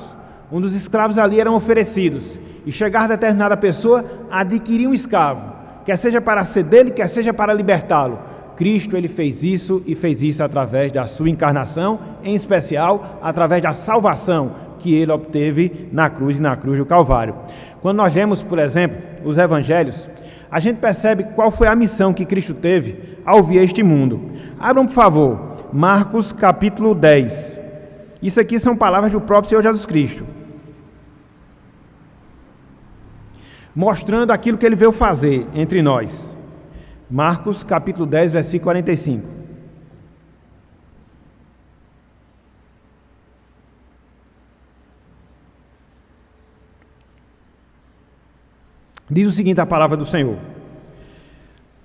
onde os escravos ali eram oferecidos, e chegar determinada pessoa a adquirir um escravo, quer seja para ser dele, quer seja para libertá-lo. Cristo ele fez isso, e fez isso através da sua encarnação, em especial através da salvação que ele obteve na cruz e na cruz do Calvário. Quando nós lemos, por exemplo, os evangelhos, a gente percebe qual foi a missão que Cristo teve ao vir a este mundo. Abram, por favor, Marcos capítulo 10. Isso aqui são palavras do próprio Senhor Jesus Cristo, mostrando aquilo que ele veio fazer entre nós. Marcos capítulo 10, versículo 45. Diz o seguinte a palavra do Senhor: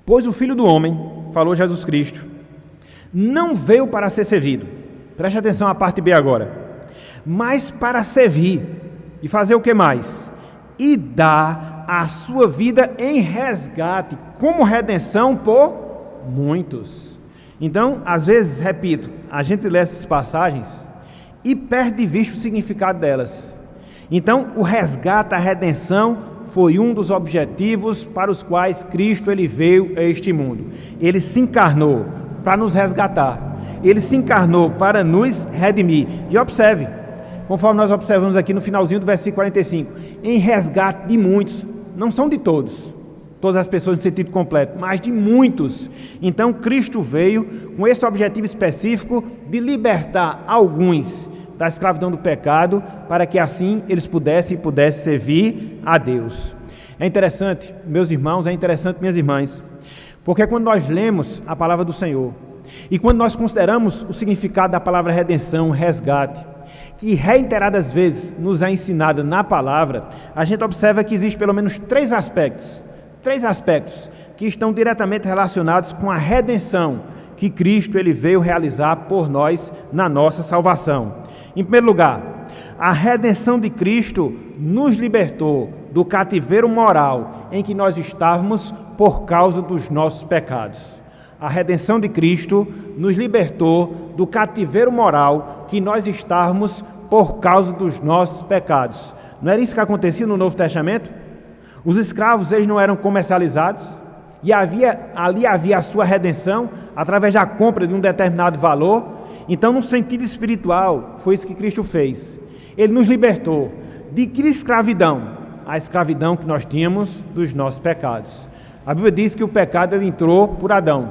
pois o Filho do Homem, falou Jesus Cristo, não veio para ser servido, preste atenção à parte B agora, mas para servir, e fazer o que mais? E dar a sua vida em resgate, como redenção por muitos. Então, às vezes, repito, a gente lê essas passagens e perde de vista o significado delas. Então, o resgate, a redenção, foi um dos objetivos para os quais Cristo ele veio a este mundo. Ele se encarnou para nos resgatar. Ele se encarnou para nos redimir. E observe, conforme nós observamos aqui no finalzinho do versículo 45, em resgate de muitos, não são de todos, todas as pessoas no sentido completo, mas de muitos. Então Cristo veio com esse objetivo específico de libertar alguns da escravidão do pecado, para que assim eles pudessem servir a Deus. É interessante, meus irmãos, é interessante, minhas irmãs, porque quando nós lemos a palavra do Senhor, E quando nós consideramos o significado da palavra redenção, resgate, que reiteradas vezes nos é ensinada na palavra, a gente observa que existe pelo menos três aspectos que estão diretamente relacionados com a redenção que Cristo ele veio realizar por nós na nossa salvação. Em primeiro lugar, a redenção de Cristo nos libertou do cativeiro moral em que nós estávamos por causa dos nossos pecados. A redenção de Cristo nos libertou do cativeiro moral que nós estávamos por causa dos nossos pecados. Não era isso que acontecia no Novo Testamento? Os escravos, eles não eram comercializados e ali havia a sua redenção através da compra de um determinado valor. Então, no sentido espiritual, foi isso que Cristo fez. Ele nos libertou de que escravidão? A escravidão que nós tínhamos dos nossos pecados. A Bíblia diz que o pecado ele entrou por Adão.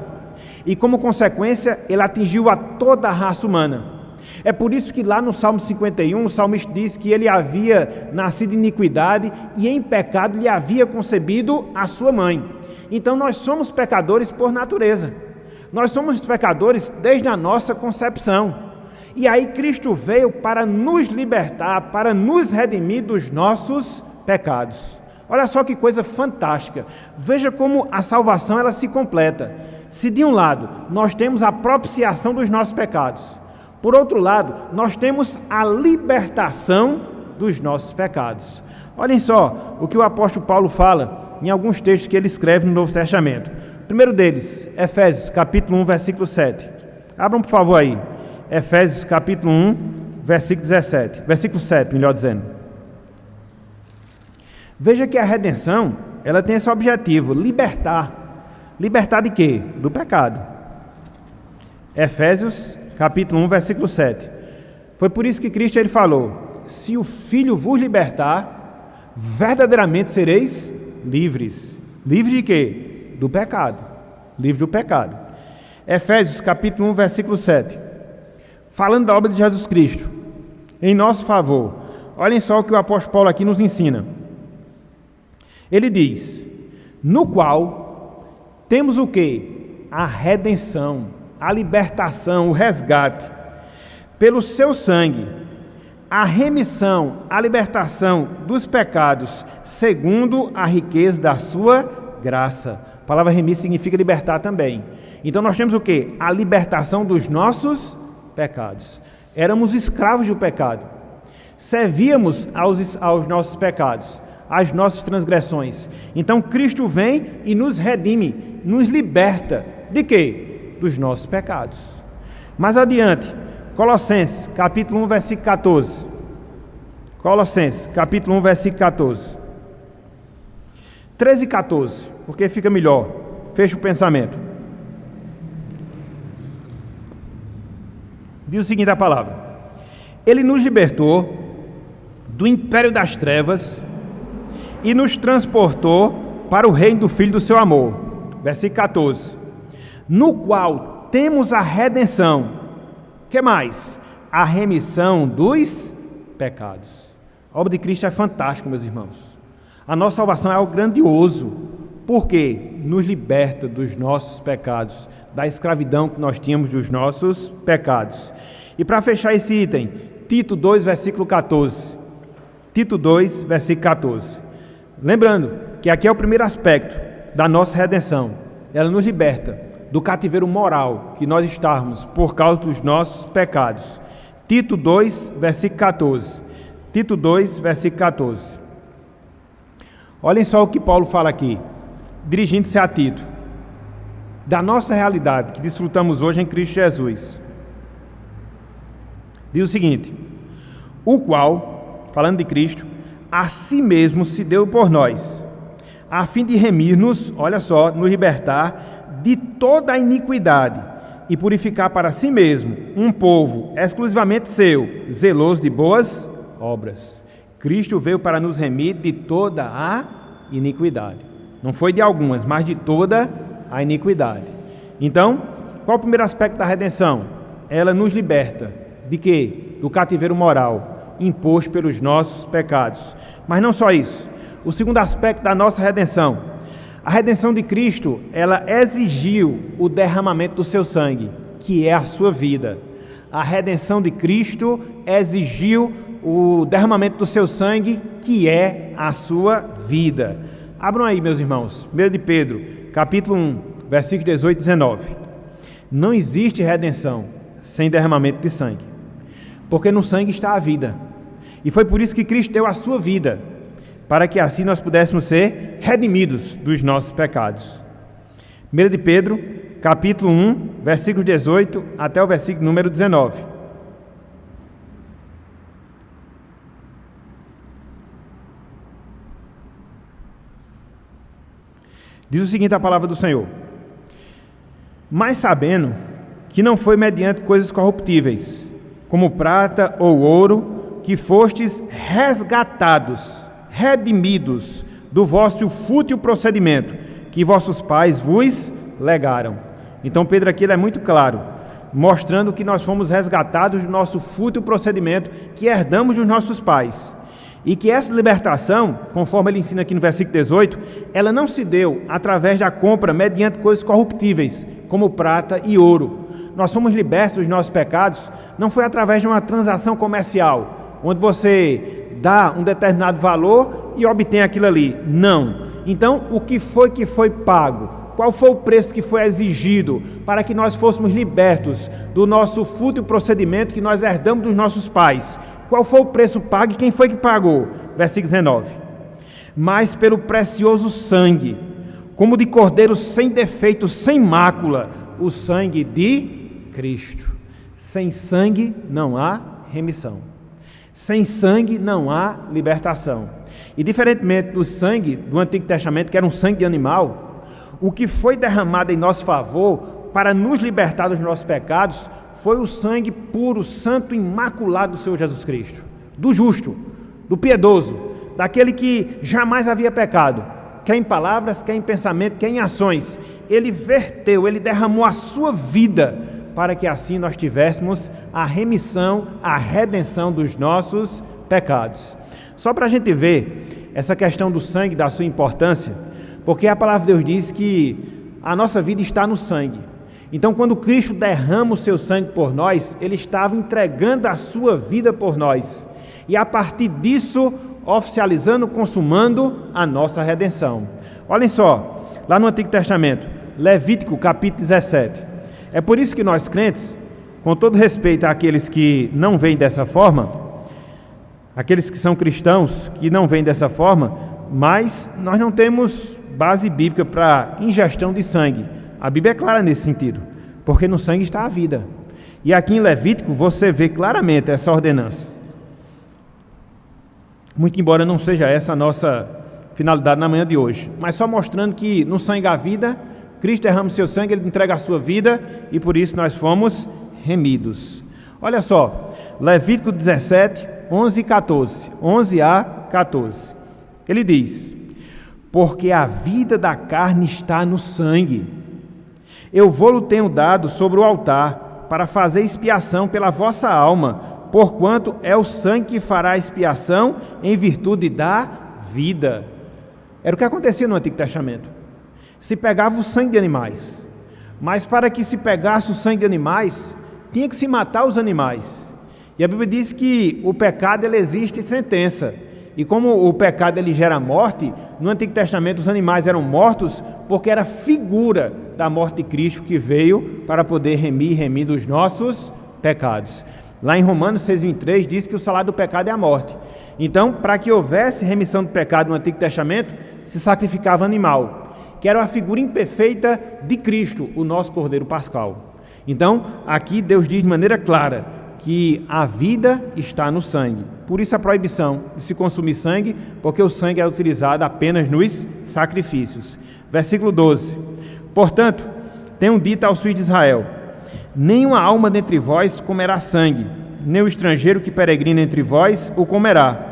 E como consequência, ele atingiu a toda a raça humana. É por isso que lá no Salmo 51, o salmista diz que ele havia nascido em iniquidade e em pecado lhe havia concebido a sua mãe. Então nós somos pecadores por natureza. Nós somos pecadores desde a nossa concepção. E aí Cristo veio para nos libertar, para nos redimir dos nossos pecados. Olha só que coisa fantástica. Veja como a salvação ela se completa. Se de um lado nós temos a propiciação dos nossos pecados, por outro lado nós temos a libertação dos nossos pecados. Olhem só o que o apóstolo Paulo fala em alguns textos que ele escreve no Novo Testamento. O primeiro deles, Efésios capítulo 1, versículo 7. Abram por favor aí. Efésios capítulo 1, versículo 7, melhor dizendo. Veja que a redenção, ela tem esse objetivo, libertar. Libertar de quê? Do pecado. Efésios, capítulo 1, versículo 7. Foi por isso que Cristo ele falou: se o Filho vos libertar, verdadeiramente sereis livres. Livre de quê? Do pecado. Livre do pecado. Efésios, capítulo 1, versículo 7. Falando da obra de Jesus Cristo, em nosso favor. Olhem só o que o apóstolo Paulo aqui nos ensina. Ele diz, no qual temos o quê? A redenção, a libertação, o resgate, pelo seu sangue, a remissão, a libertação dos pecados, segundo a riqueza da sua graça. A palavra remir significa libertar também. Então nós temos o quê? A libertação dos nossos pecados. Éramos escravos do pecado. Servíamos aos nossos pecados, as nossas transgressões. Então Cristo vem e nos redime, nos liberta. De quê? Dos nossos pecados. Mais adiante, Colossenses, capítulo 1, versículo 14. Colossenses, capítulo 1, versículo 14. 13 e 14, porque fica melhor. Fecha o pensamento. Diz o seguinte a palavra: Ele nos libertou do império das trevas e nos transportou para o reino do Filho do seu amor. Versículo 14. No qual temos a redenção. Que mais? A remissão dos pecados. A obra de Cristo é fantástica, meus irmãos. A nossa salvação é algo grandioso. Porque nos liberta dos nossos pecados, da escravidão que nós tínhamos dos nossos pecados. E para fechar esse item, Tito 2, versículo 14. Tito 2, versículo 14. Lembrando que aqui é o primeiro aspecto da nossa redenção. Ela nos liberta do cativeiro moral que nós estávamos por causa dos nossos pecados. Tito 2, versículo 14. Tito 2, versículo 14. Olhem só o que Paulo fala aqui, dirigindo-se a Tito, da nossa realidade que desfrutamos hoje em Cristo Jesus. Diz o seguinte: o qual, falando de Cristo, a si mesmo se deu por nós, a fim de remir-nos, olha só, nos libertar de toda a iniquidade e purificar para si mesmo um povo exclusivamente seu, zeloso de boas obras. Cristo veio para nos remir de toda a iniquidade. Não foi de algumas, mas de toda a iniquidade. Então, qual o primeiro aspecto da redenção? Ela nos liberta de quê? Do cativeiro moral imposto pelos nossos pecados. Mas não só isso. O segundo aspecto da nossa redenção, a redenção de Cristo, ela exigiu o derramamento do seu sangue. que é a sua vida. A redenção de Cristo exigiu o derramamento do seu sangue, que é a sua vida. Abram aí, meus irmãos, 1 de Pedro, capítulo 1, versículos 18 e 19. Não existe redenção sem derramamento de sangue, porque no sangue está a vida. E foi por isso que Cristo deu a sua vida, para que assim nós pudéssemos ser redimidos dos nossos pecados. 1 de Pedro, capítulo 1, versículo 18 até o versículo número 19. Diz o seguinte a palavra do Senhor: mas sabendo que não foi mediante coisas corruptíveis, como prata ou ouro, que fostes resgatados, redimidos do vosso fútil procedimento, que vossos pais vos legaram. Então Pedro aqui ele é muito claro, mostrando que nós fomos resgatados do nosso fútil procedimento que herdamos dos nossos pais. E que essa libertação, conforme ele ensina aqui no versículo 18, ela não se deu através da compra mediante coisas corruptíveis, como prata e ouro. Nós fomos libertos dos nossos pecados, não foi através de uma transação comercial, onde você dá um determinado valor e obtém aquilo ali. Não. Então, o que foi pago? Qual foi o preço que foi exigido para que nós fôssemos libertos do nosso fútil procedimento que nós herdamos dos nossos pais? Qual foi o preço pago e quem foi que pagou? Versículo 19. Mas pelo precioso sangue, como de cordeiro sem defeito, sem mácula, o sangue de Cristo. Sem sangue não há remissão. Sem sangue não há libertação. E diferentemente do sangue do Antigo Testamento, que era um sangue de animal, o que foi derramado em nosso favor para nos libertar dos nossos pecados foi o sangue puro, santo, imaculado do Senhor Jesus Cristo, do justo, do piedoso, daquele que jamais havia pecado, quer em palavras, quer em pensamento, quer em ações. Ele verteu, ele derramou a sua vida para que assim nós tivéssemos a remissão, a redenção dos nossos pecados. Só para a gente ver essa questão do sangue, da sua importância, porque a palavra de Deus diz que a nossa vida está no sangue. Então, quando Cristo derrama o seu sangue por nós, Ele estava entregando a sua vida por nós. E a partir disso, oficializando, consumando a nossa redenção. Olhem só, lá no Antigo Testamento, Levítico capítulo 17. É por isso que nós crentes, com todo respeito àqueles que não veem dessa forma, aqueles que são cristãos que não veem dessa forma, mas nós não temos base bíblica para ingestão de sangue. A Bíblia é clara nesse sentido, porque no sangue está a vida. E aqui em Levítico você vê claramente essa ordenança. Muito embora não seja essa a nossa finalidade na manhã de hoje, mas só mostrando que no sangue há vida, Cristo derrama o seu sangue, Ele entrega a sua vida e por isso nós fomos remidos. Olha só, Levítico 17, 11 e 14, 11a, 14. Ele diz: porque a vida da carne está no sangue. Eu vou-lo tenho dado sobre o altar, para fazer expiação pela vossa alma, porquanto é o sangue que fará expiação em virtude da vida. Era o que acontecia no Antigo Testamento. Se pegava o sangue de animais, mas para que se pegasse o sangue de animais, tinha que se matar os animais. E a Bíblia diz que o pecado ele existe sentença. E como o pecado ele gera morte, no Antigo Testamento os animais eram mortos porque era figura da morte de Cristo que veio para poder remir dos nossos pecados. Lá em Romanos 6:23 diz que o salário do pecado é a morte. Então, para que houvesse remissão do pecado no Antigo Testamento, se sacrificava animal, que era a figura imperfeita de Cristo, o nosso Cordeiro Pascal. Então, aqui Deus diz de maneira clara que a vida está no sangue. Por isso a proibição de se consumir sangue, porque o sangue é utilizado apenas nos sacrifícios. Versículo 12. Portanto, tenho dito aos filhos de Israel: nenhuma alma dentre vós comerá sangue, nem o estrangeiro que peregrina entre vós o comerá.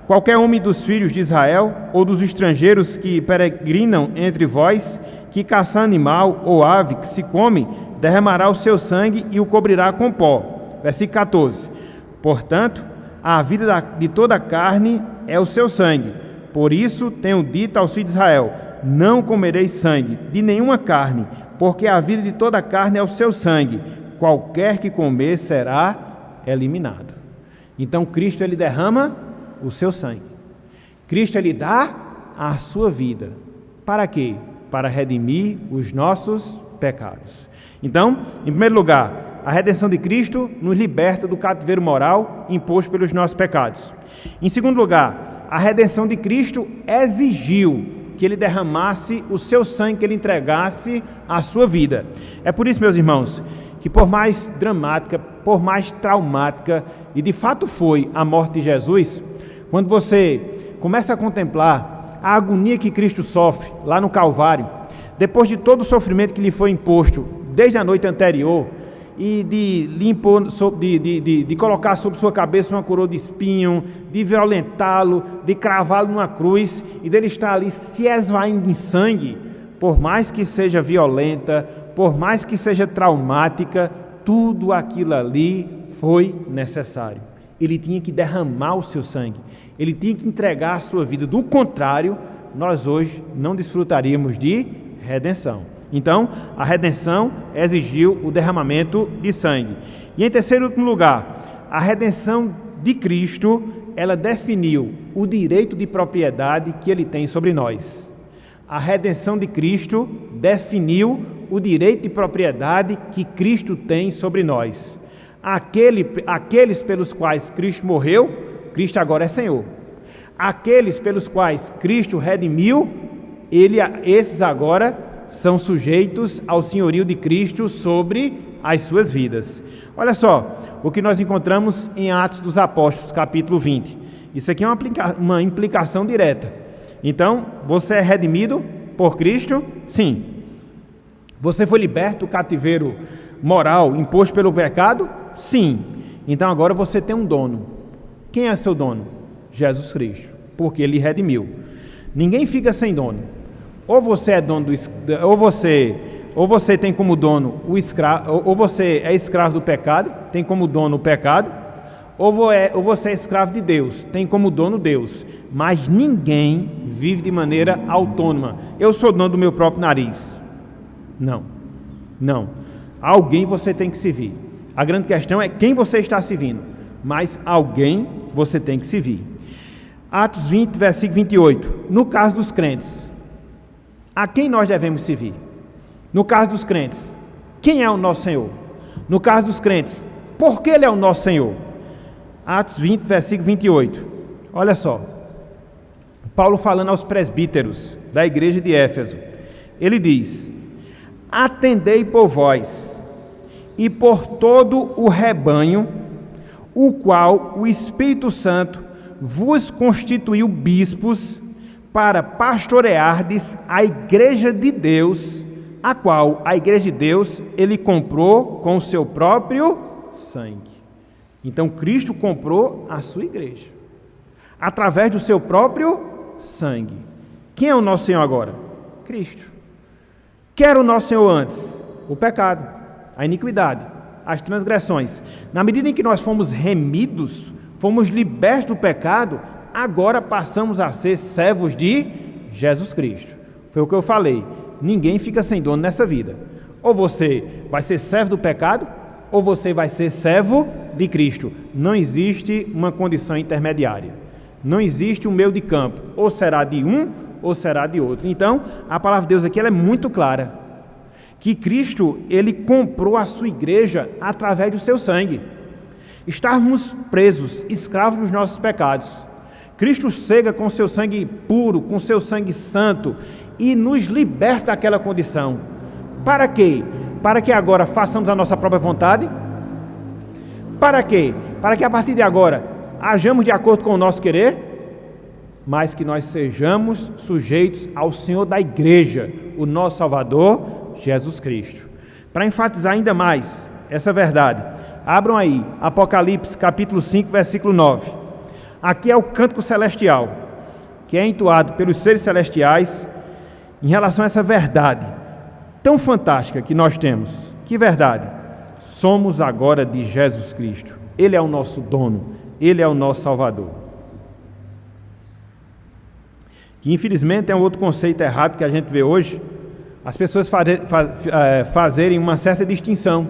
Qualquer homem dos filhos de Israel, ou dos estrangeiros que peregrinam entre vós, que caçar animal ou ave que se come, derramará o seu sangue e o cobrirá com pó. Versículo 14. Portanto, a vida de toda a carne é o seu sangue. Por isso tenho dito aos filhos de Israel: não comereis sangue de nenhuma carne, porque a vida de toda a carne é o seu sangue. qualquer que comer será eliminado. Então Cristo, ele derrama o seu sangue. Cristo, ele dá a sua vida. Para quê? Para redimir os nossos pecados. Então, em primeiro lugar, a redenção de Cristo nos liberta do cativeiro moral imposto pelos nossos pecados. Em segundo lugar, a redenção de Cristo exigiu que ele derramasse o seu sangue, que ele entregasse a sua vida. É por isso, meus irmãos, que por mais dramática, por mais traumática, e de fato foi a morte de Jesus, quando você começa a contemplar a agonia que Cristo sofre lá no Calvário, depois de todo o sofrimento que lhe foi imposto desde a noite anterior, e de colocar sobre sua cabeça uma coroa de espinho, de violentá-lo, de cravá-lo numa cruz, e dele estar ali se esvaindo em sangue, por mais que seja violenta, por mais que seja traumática, tudo aquilo ali foi necessário. Ele tinha que derramar o seu sangue, ele tinha que entregar a sua vida. Do contrário, nós hoje não desfrutaríamos de redenção. Então, a redenção exigiu o derramamento de sangue. E em terceiro e último lugar, a redenção de Cristo, ela definiu o direito de propriedade que ele tem sobre nós. A redenção de Cristo definiu o direito de propriedade que Cristo tem sobre nós. Aqueles pelos quais Cristo morreu, Cristo agora é Senhor. Aqueles pelos quais Cristo redimiu, esses agora são sujeitos ao senhorio de Cristo sobre as suas vidas. Olha só o que nós encontramos em Atos dos Apóstolos, capítulo 20. Isso aqui é uma implicação direta. Então, você é redimido por Cristo? Sim. Você foi liberto do cativeiro moral imposto pelo pecado? Sim. Então agora você tem um dono. Quem é seu dono? Jesus Cristo, porque ele redimiu. Ninguém fica sem dono. Ou você é dono ou você tem como dono o escravo, ou você é escravo do pecado, tem como dono o pecado, ou você é escravo de Deus, tem como dono Deus. Mas ninguém vive de maneira autônoma. Eu sou dono do meu próprio nariz. Não. Alguém você tem que servir. A grande questão é quem você está servindo, mas alguém você tem que servir. Atos 20, versículo 28. No caso dos crentes, a quem nós devemos servir? No caso dos crentes, quem é o nosso Senhor? No caso dos crentes, por que Ele é o nosso Senhor? Atos 20, versículo 28. Olha só. Paulo falando aos presbíteros da igreja de Éfeso. Ele diz: atendei por vós e por todo o rebanho, o qual o Espírito Santo vos constituiu bispos para pastoreardes a igreja de Deus, a qual a igreja de Deus ele comprou com o seu próprio sangue. Então Cristo comprou a sua igreja através do seu próprio sangue. Quem é o nosso Senhor agora? Cristo. Quem era o nosso Senhor antes? O pecado, a iniquidade, as transgressões. Na medida em que nós fomos remidos, fomos libertos do pecado, agora passamos a ser servos de Jesus Cristo. Foi o que eu falei. Ninguém fica sem dono nessa vida. Ou você vai ser servo do pecado, ou você vai ser servo de Cristo. Não existe uma condição intermediária. Não existe um meio de campo. Ou será de um, ou será de outro. Então, a palavra de Deus aqui ela é muito clara. Que Cristo, ele comprou a sua igreja através do seu sangue. Estarmos presos, escravos dos nossos pecados. Cristo chega com seu sangue puro, com seu sangue santo e nos liberta daquela condição. Para quê? Para que agora façamos a nossa própria vontade? Para quê? Para que a partir de agora hajamos de acordo com o nosso querer, mas que nós sejamos sujeitos ao Senhor da igreja, o nosso Salvador, Jesus Cristo. Para enfatizar ainda mais essa verdade, abram aí Apocalipse capítulo 5, versículo 9. Aqui é o cântico celestial, que é entoado pelos seres celestiais em relação a essa verdade tão fantástica que nós temos. Que verdade? Somos agora de Jesus Cristo. Ele é o nosso dono, Ele é o nosso Salvador. Que infelizmente é um outro conceito errado que a gente vê hoje, as pessoas fazerem uma certa distinção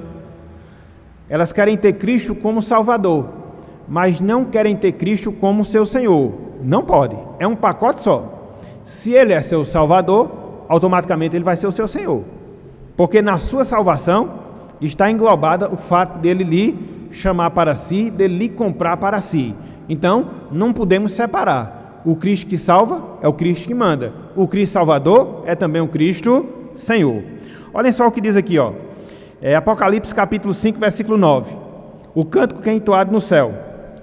Elas querem ter Cristo como Salvador, mas não querem ter Cristo como seu Senhor. Não pode, é um pacote só. Se Ele é seu Salvador, automaticamente Ele vai ser o seu Senhor, porque na sua salvação está englobada o fato dele lhe chamar para si, dele lhe comprar para si. Então, não podemos separar. O Cristo que salva é o Cristo que manda. O Cristo Salvador é também o Cristo Senhor. Olhem só o que diz aqui, ó. Apocalipse capítulo 5, versículo 9. O cântico que é entoado no céu.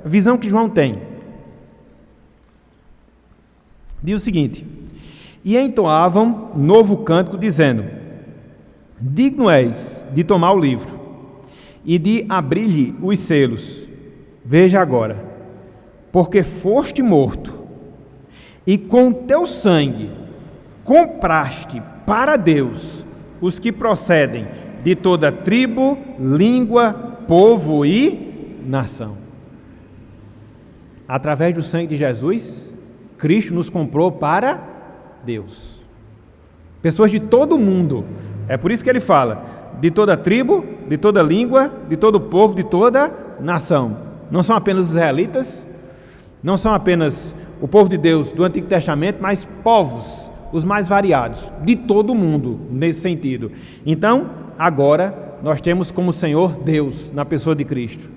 A visão que João tem. Diz o seguinte: e entoavam novo cântico, dizendo: digno és de tomar o livro e de abrir-lhe os selos. Veja agora, porque foste morto, e com teu sangue compraste para Deus os que procedem de toda tribo, língua, povo e nação. Através do sangue de Jesus, Cristo nos comprou para Deus. Pessoas de todo o mundo. É por isso que ele fala de toda tribo, de toda língua, de todo povo, de toda nação. Não são apenas os israelitas, não são apenas o povo de Deus do Antigo Testamento, mas povos, os mais variados, de todo o mundo, nesse sentido. Então, agora, nós temos como Senhor Deus, na pessoa de Cristo,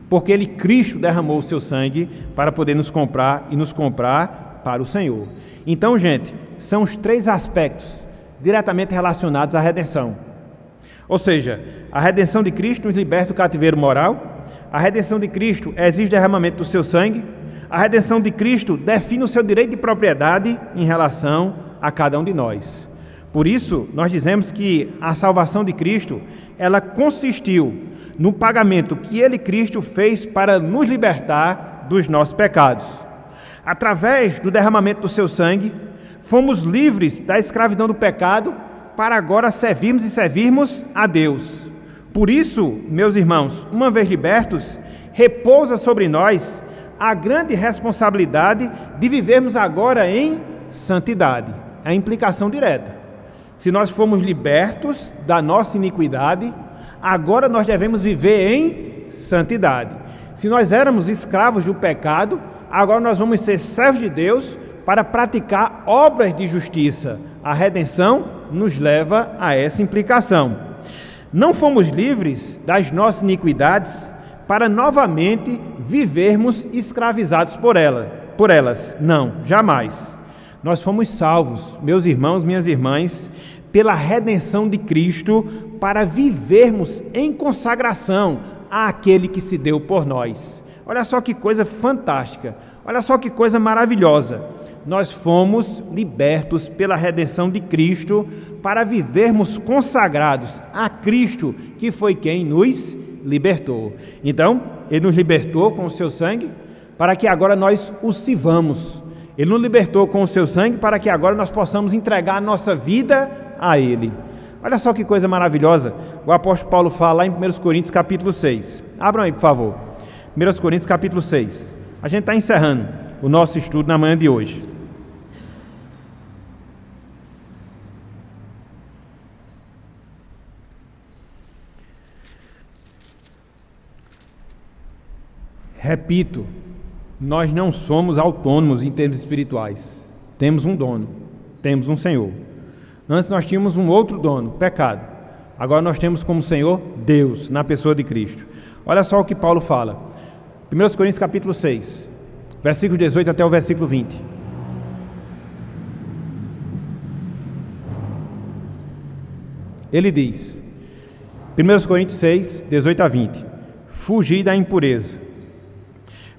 porque Ele, Cristo, derramou o seu sangue para poder nos comprar e nos comprar para o Senhor. Então, gente, são os três aspectos diretamente relacionados à redenção. Ou seja, a redenção de Cristo nos liberta do cativeiro moral, a redenção de Cristo exige derramamento do seu sangue, a redenção de Cristo define o seu direito de propriedade em relação a cada um de nós. Por isso, nós dizemos que a salvação de Cristo, ela consistiu no pagamento que Ele, Cristo, fez para nos libertar dos nossos pecados. Através do derramamento do seu sangue, fomos livres da escravidão do pecado para agora servirmos a Deus. Por isso, meus irmãos, uma vez libertos, repousa sobre nós a grande responsabilidade de vivermos agora em santidade. É a implicação direta. Se nós fomos libertos da nossa iniquidade, agora nós devemos viver em santidade. Se nós éramos escravos do pecado, agora nós vamos ser servos de Deus para praticar obras de justiça. A redenção nos leva a essa implicação. Não fomos livres das nossas iniquidades para novamente vivermos escravizados por elas. Não, jamais. Nós fomos salvos, meus irmãos, minhas irmãs, pela redenção de Cristo, para vivermos em consagração àquele que se deu por nós. Olha só que coisa fantástica, olha só que coisa maravilhosa. Nós fomos libertos pela redenção de Cristo para vivermos consagrados a Cristo, que foi quem nos libertou. Então, Ele nos libertou com o seu sangue para que agora nós o sirvamos. Ele nos libertou com o seu sangue para que agora nós possamos entregar a nossa vida a Ele. Olha só que coisa maravilhosa. O apóstolo Paulo fala lá em 1 Coríntios capítulo 6. Abram aí, por favor. 1 Coríntios capítulo 6. A gente está encerrando o nosso estudo na manhã de hoje. Repito, nós não somos autônomos em termos espirituais. Temos um dono, temos um Senhor. Antes nós tínhamos um outro dono, pecado. Agora nós temos como Senhor Deus, na pessoa de Cristo. Olha só o que Paulo fala. 1 Coríntios capítulo 6, versículo 18 até o versículo 20. Ele diz, 1 Coríntios 6, 18 a 20. Fugir da impureza.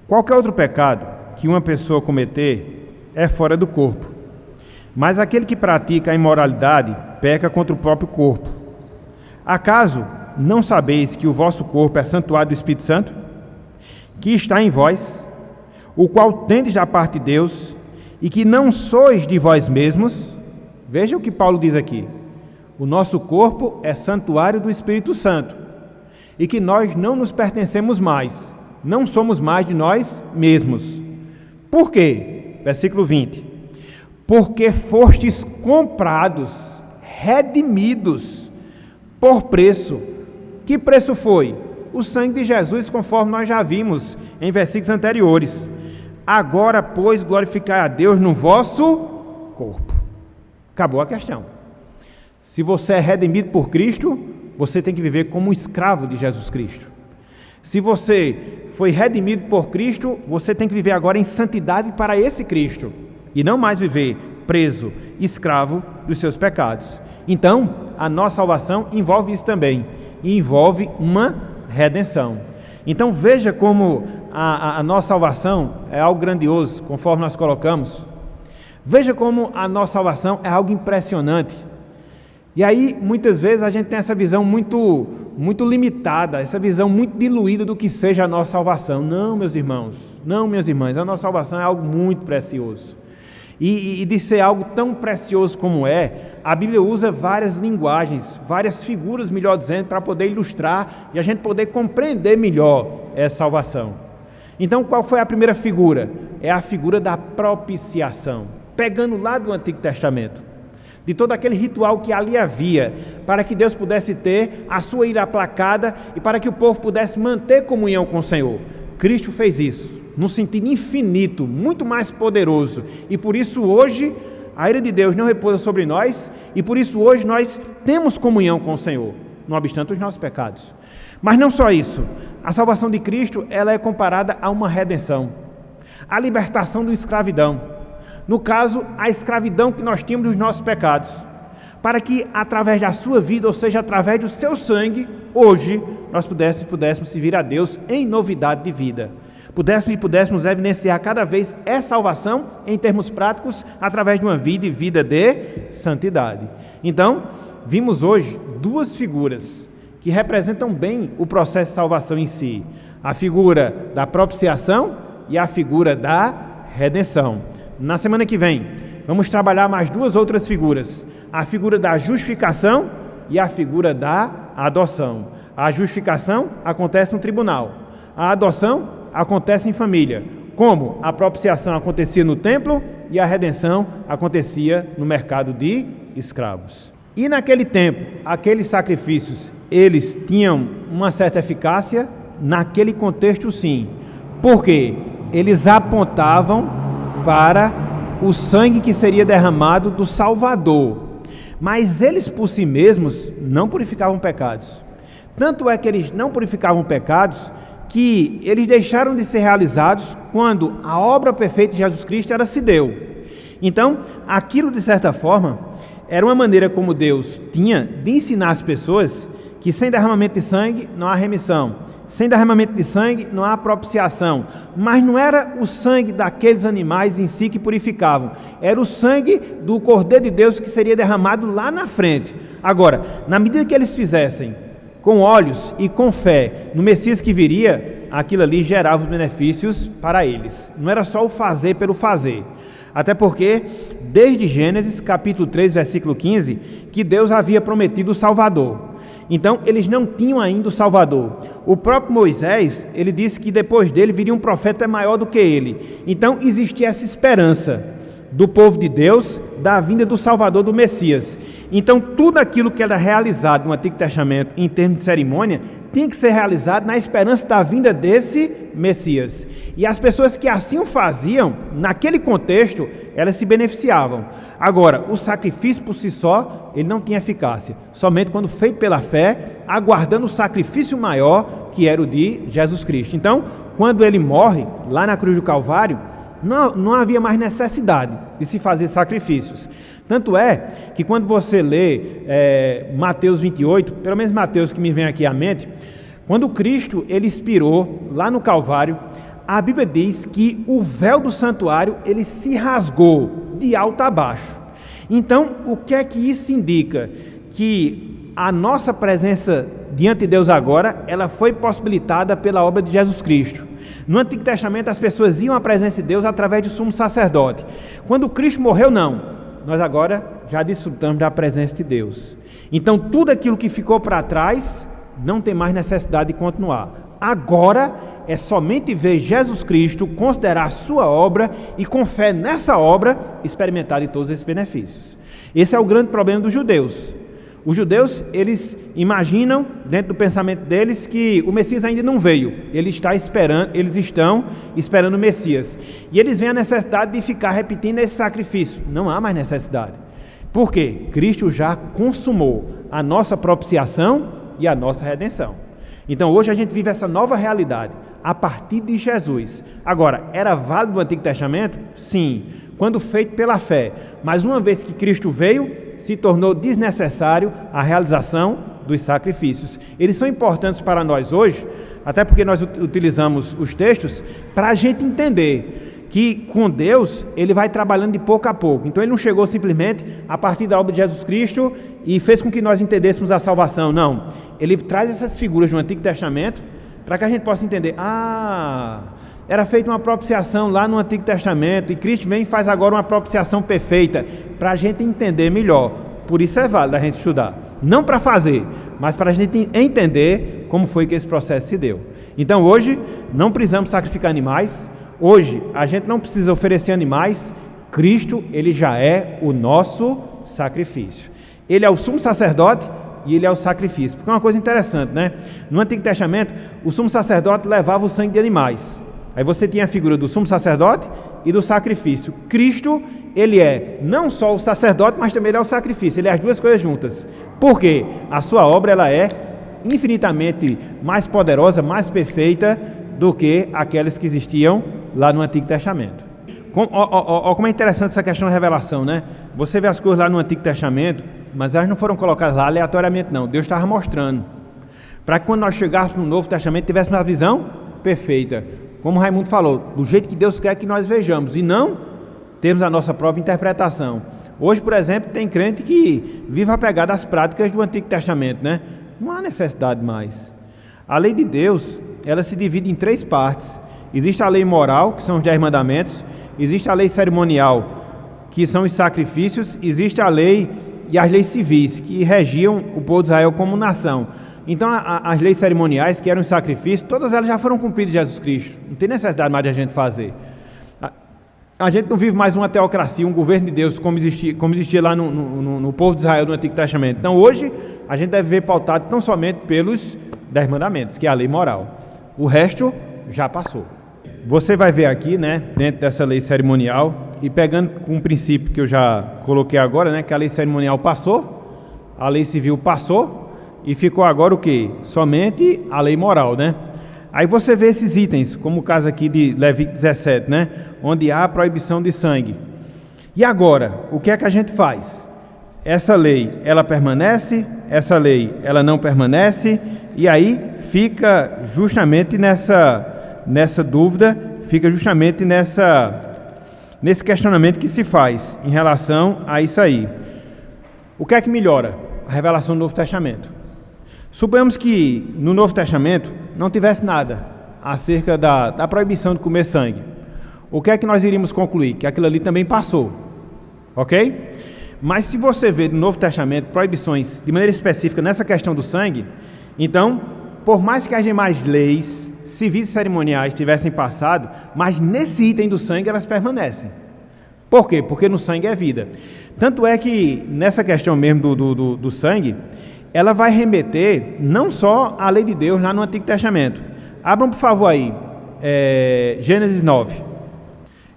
Qualquer outro pecado que uma pessoa cometer é fora do corpo, mas aquele que pratica a imoralidade peca contra o próprio corpo. Acaso não sabeis que o vosso corpo é santuário do Espírito Santo, que está em vós, o qual tendes da parte de Deus, e que não sois de vós mesmos? Veja o que Paulo diz aqui. O nosso corpo é santuário do Espírito Santo, e que nós não nos pertencemos mais. Não somos mais de nós mesmos. Por quê? Versículo 20. Porque fostes comprados, redimidos, por preço. Que preço foi? o sangue de Jesus, conforme nós já vimos em versículos anteriores. Agora, pois, glorificai a Deus no vosso corpo. Acabou a questão. Se você é redimido por Cristo, você tem que viver como um escravo de Jesus Cristo. Se você foi redimido por Cristo, você tem que viver agora em santidade para esse Cristo, e não mais viver preso, escravo dos seus pecados. Então, a nossa salvação envolve isso também, e envolve uma redenção. Então veja como a nossa salvação é algo grandioso, conforme nós colocamos. Veja como a nossa salvação é algo impressionante. E aí, muitas vezes, a gente tem essa visão muito limitada, essa visão muito diluída do que seja a nossa salvação. Não, meus irmãos, não, minhas irmãs, a nossa salvação é algo muito precioso. E de ser algo tão precioso como é, a Bíblia usa várias linguagens, várias figuras, melhor dizendo, para poder ilustrar e a gente poder compreender melhor essa salvação. Então, qual foi a primeira figura? É a figura da propiciação, pegando lá do Antigo Testamento, de todo aquele ritual que ali havia, para que Deus pudesse ter a sua ira aplacada e para que o povo pudesse manter comunhão com o Senhor. Cristo fez isso, num sentido infinito, muito mais poderoso, e por isso hoje a ira de Deus não repousa sobre nós, e por isso hoje nós temos comunhão com o Senhor, não obstante os nossos pecados. Mas não só isso, a salvação de Cristo, ela é comparada a uma redenção, a libertação da escravidão. No caso, a escravidão que nós tínhamos dos nossos pecados, para que através da sua vida, ou seja, através do seu sangue, hoje nós pudéssemos servir a Deus em novidade de vida. Pudéssemos evidenciar cada vez essa salvação em termos práticos, através de uma vida e vida de santidade. Então, vimos hoje duas figuras que representam bem o processo de salvação em si. A figura da propiciação e a figura da redenção. Na semana que vem, vamos trabalhar mais duas outras figuras. A figura da justificação e a figura da adoção. A justificação acontece no tribunal. A adoção acontece em família. Como a propiciação acontecia no templo e a redenção acontecia no mercado de escravos. E naquele tempo, aqueles sacrifícios, eles tinham uma certa eficácia? Naquele contexto, sim. Por quê? Eles apontavam para o sangue que seria derramado do Salvador, mas eles por si mesmos não purificavam pecados. Tanto é que eles não purificavam pecados que eles deixaram de ser realizados quando a obra perfeita de Jesus Cristo se deu. Então, aquilo de certa forma era uma maneira como Deus tinha de ensinar as pessoas que sem derramamento de sangue não há remissão. Sem derramamento de sangue não há propiciação, mas não era o sangue daqueles animais em si que purificavam, era o sangue do Cordeiro de Deus que seria derramado lá na frente. Agora, na medida que eles fizessem com olhos e com fé no Messias que viria, aquilo ali gerava os benefícios para eles. Não era só o fazer pelo fazer. Até porque, desde Gênesis capítulo 3, versículo 15, que Deus havia prometido o Salvador. Então, eles não tinham ainda o Salvador. O próprio Moisés, ele disse que depois dele viria um profeta maior do que ele. Então, existia essa esperança do povo de Deus, da vinda do Salvador, do Messias. Então, tudo aquilo que era realizado no Antigo Testamento, em termos de cerimônia, tinha que ser realizado na esperança da vinda desse Messias. E as pessoas que assim o faziam, naquele contexto, elas se beneficiavam. Agora, o sacrifício por si só, ele não tinha eficácia. Somente quando feito pela fé, aguardando o sacrifício maior, que era o de Jesus Cristo. Então, quando ele morre, lá na cruz do Calvário, não havia mais necessidade de se fazer sacrifícios. Tanto é que quando você lê Mateus 28, pelo menos Mateus que me vem aqui à mente, quando Cristo ele expirou lá no Calvário, a Bíblia diz que o véu do santuário ele se rasgou de alto a baixo. Então, o que é que isso indica? Que a nossa presença diante de Deus agora, ela foi possibilitada pela obra de Jesus Cristo. No Antigo Testamento, as pessoas iam à presença de Deus através do sumo sacerdote. Quando Cristo morreu, não. Nós agora já desfrutamos da presença de Deus. Então, tudo aquilo que ficou para trás, não tem mais necessidade de continuar. Agora, é somente ver Jesus Cristo, considerar a sua obra e, com fé nessa obra, experimentar de todos esses benefícios. Esse é o grande problema dos judeus. Os judeus, eles imaginam, dentro do pensamento deles, que o Messias ainda não veio. Eles estão esperando o Messias. E eles veem a necessidade de ficar repetindo esse sacrifício. Não há mais necessidade. Por quê? Cristo já consumou a nossa propiciação e a nossa redenção. Então hoje a gente vive essa nova realidade, a partir de Jesus. Agora, era válido o Antigo Testamento? Sim, quando feito pela fé. Mas uma vez que Cristo veio, se tornou desnecessário a realização dos sacrifícios. Eles são importantes para nós hoje, até porque nós utilizamos os textos para a gente entender que com Deus ele vai trabalhando de pouco a pouco. Então ele não chegou simplesmente a partir da obra de Jesus Cristo e fez com que nós entendêssemos a salvação. Não, ele traz essas figuras do Antigo Testamento para que a gente possa entender, era feita uma propiciação lá no Antigo Testamento e Cristo vem e faz agora uma propiciação perfeita, para a gente entender melhor. Por isso é válido a gente estudar, não para fazer, mas para a gente entender como foi que esse processo se deu. Então hoje não precisamos sacrificar animais, hoje a gente não precisa oferecer animais, Cristo ele já é o nosso sacrifício. Ele é o sumo sacerdote e ele é o sacrifício. Porque é uma coisa interessante, né? No Antigo Testamento, o sumo sacerdote levava o sangue de animais. Aí você tinha a figura do sumo sacerdote e do sacrifício. Cristo, ele é não só o sacerdote, mas também ele é o sacrifício. Ele é as duas coisas juntas. Por quê? A sua obra ela é infinitamente mais poderosa, mais perfeita do que aquelas que existiam lá no Antigo Testamento. Como é interessante essa questão da revelação, né? Você vê as coisas lá no Antigo Testamento, mas elas não foram colocadas lá aleatoriamente, não. Deus estava mostrando. Para que quando nós chegássemos no Novo Testamento, tivéssemos uma visão perfeita. Como o Raimundo falou, do jeito que Deus quer que nós vejamos, e não termos a nossa própria interpretação. Hoje, por exemplo, tem crente que vive apegado às práticas do Antigo Testamento, né? Não há necessidade mais. A lei de Deus, ela se divide em 3 partes. Existe a lei moral, que são os 10 mandamentos. Existe a lei cerimonial, que são os sacrifícios. Existe a lei e as leis civis, que regiam o povo de Israel como nação. Então, as leis cerimoniais, que eram os sacrifícios, todas elas já foram cumpridas de Jesus Cristo. Não tem necessidade mais de a gente fazer. A gente não vive mais uma teocracia, um governo de Deus, como existia lá no povo de Israel no Antigo Testamento. Então, hoje, a gente deve ver pautado tão somente pelos 10 mandamentos, que é a lei moral. O resto já passou. Você vai ver aqui, né, dentro dessa lei cerimonial, e pegando com um princípio que eu já coloquei agora, né, que a lei cerimonial passou, a lei civil passou, e ficou agora o quê? Somente a lei moral, né? Aí você vê esses itens, como o caso aqui de Levítico 17, né? Onde há a proibição de sangue. E agora, o que é que a gente faz? Essa lei, ela permanece? Essa lei, ela não permanece? E aí fica justamente nessa dúvida, fica justamente nesse questionamento que se faz em relação a isso aí. O que é que melhora? A revelação do Novo Testamento. Suponhamos que no Novo Testamento não tivesse nada acerca da proibição de comer sangue. O que é que nós iríamos concluir? Que aquilo ali também passou, ok? Mas se você vê no Novo Testamento proibições de maneira específica nessa questão do sangue, então, por mais que haja mais leis civis e cerimoniais tivessem passado, mas nesse item do sangue elas permanecem. Por quê? Porque no sangue é vida. Tanto é que nessa questão mesmo do sangue, ela vai remeter não só à lei de Deus lá no Antigo Testamento. Abram, por favor, aí, Gênesis 9.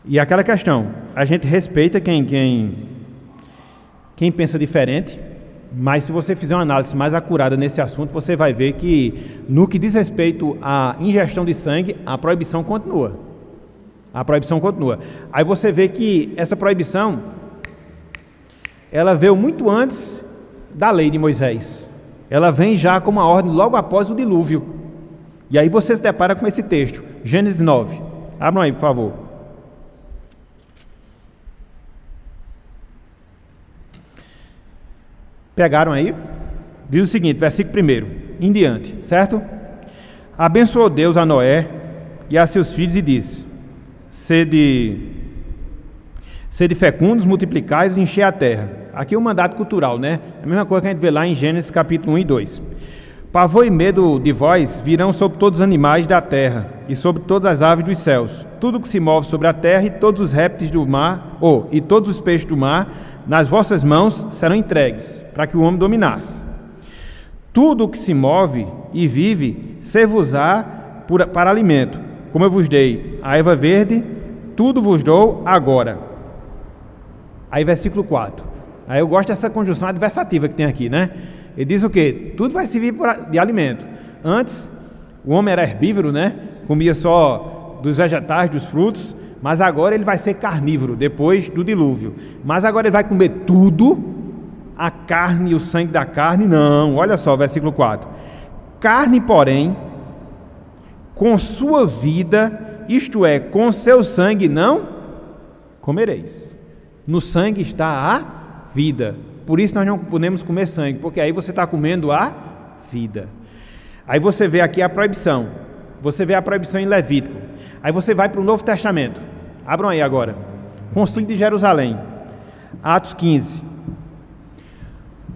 E aquela questão, a gente respeita quem pensa diferente, mas se você fizer uma análise mais acurada nesse assunto, você vai ver que, no que diz respeito à ingestão de sangue, a proibição continua. A proibição continua. Aí você vê que essa proibição, ela veio muito antes da lei de Moisés. Ela vem já como uma ordem logo após o dilúvio. E aí você se depara com esse texto, Gênesis 9. Abram aí, por favor. Pegaram aí? Diz o seguinte, versículo 1, em diante, certo? Abençoou Deus a Noé e a seus filhos e disse: Sede fecundos, multiplicai-vos e enchei a terra. Aqui é um mandato cultural, né? É a mesma coisa que a gente vê lá em Gênesis capítulo 1 e 2. Pavor e medo de vós virão sobre todos os animais da terra e sobre todas as aves dos céus, tudo que se move sobre a terra e todos os répteis do mar, e todos os peixes do mar, nas vossas mãos serão entregues. para que o homem dominasse. Tudo o que se move e vive, ser-vos-á para alimento. Como eu vos dei a erva verde, tudo vos dou agora. Aí versículo 4. Aí eu gosto dessa conjunção adversativa que tem aqui, né? Ele diz o quê? Tudo vai servir de alimento. Antes, o homem era herbívoro, né? Comia só dos vegetais, dos frutos, mas agora ele vai ser carnívoro, depois do dilúvio. Mas agora ele vai comer tudo, a carne e o sangue da carne, não. Olha só, versículo 4. Carne, porém, com sua vida, isto é, com seu sangue, não comereis. No sangue está a vida. Por isso nós não podemos comer sangue, porque aí você está comendo a vida. Aí você vê aqui a proibição. Você vê a proibição em Levítico. Aí você vai para o Novo Testamento. Abram aí agora. Concílio de Jerusalém. Atos 15.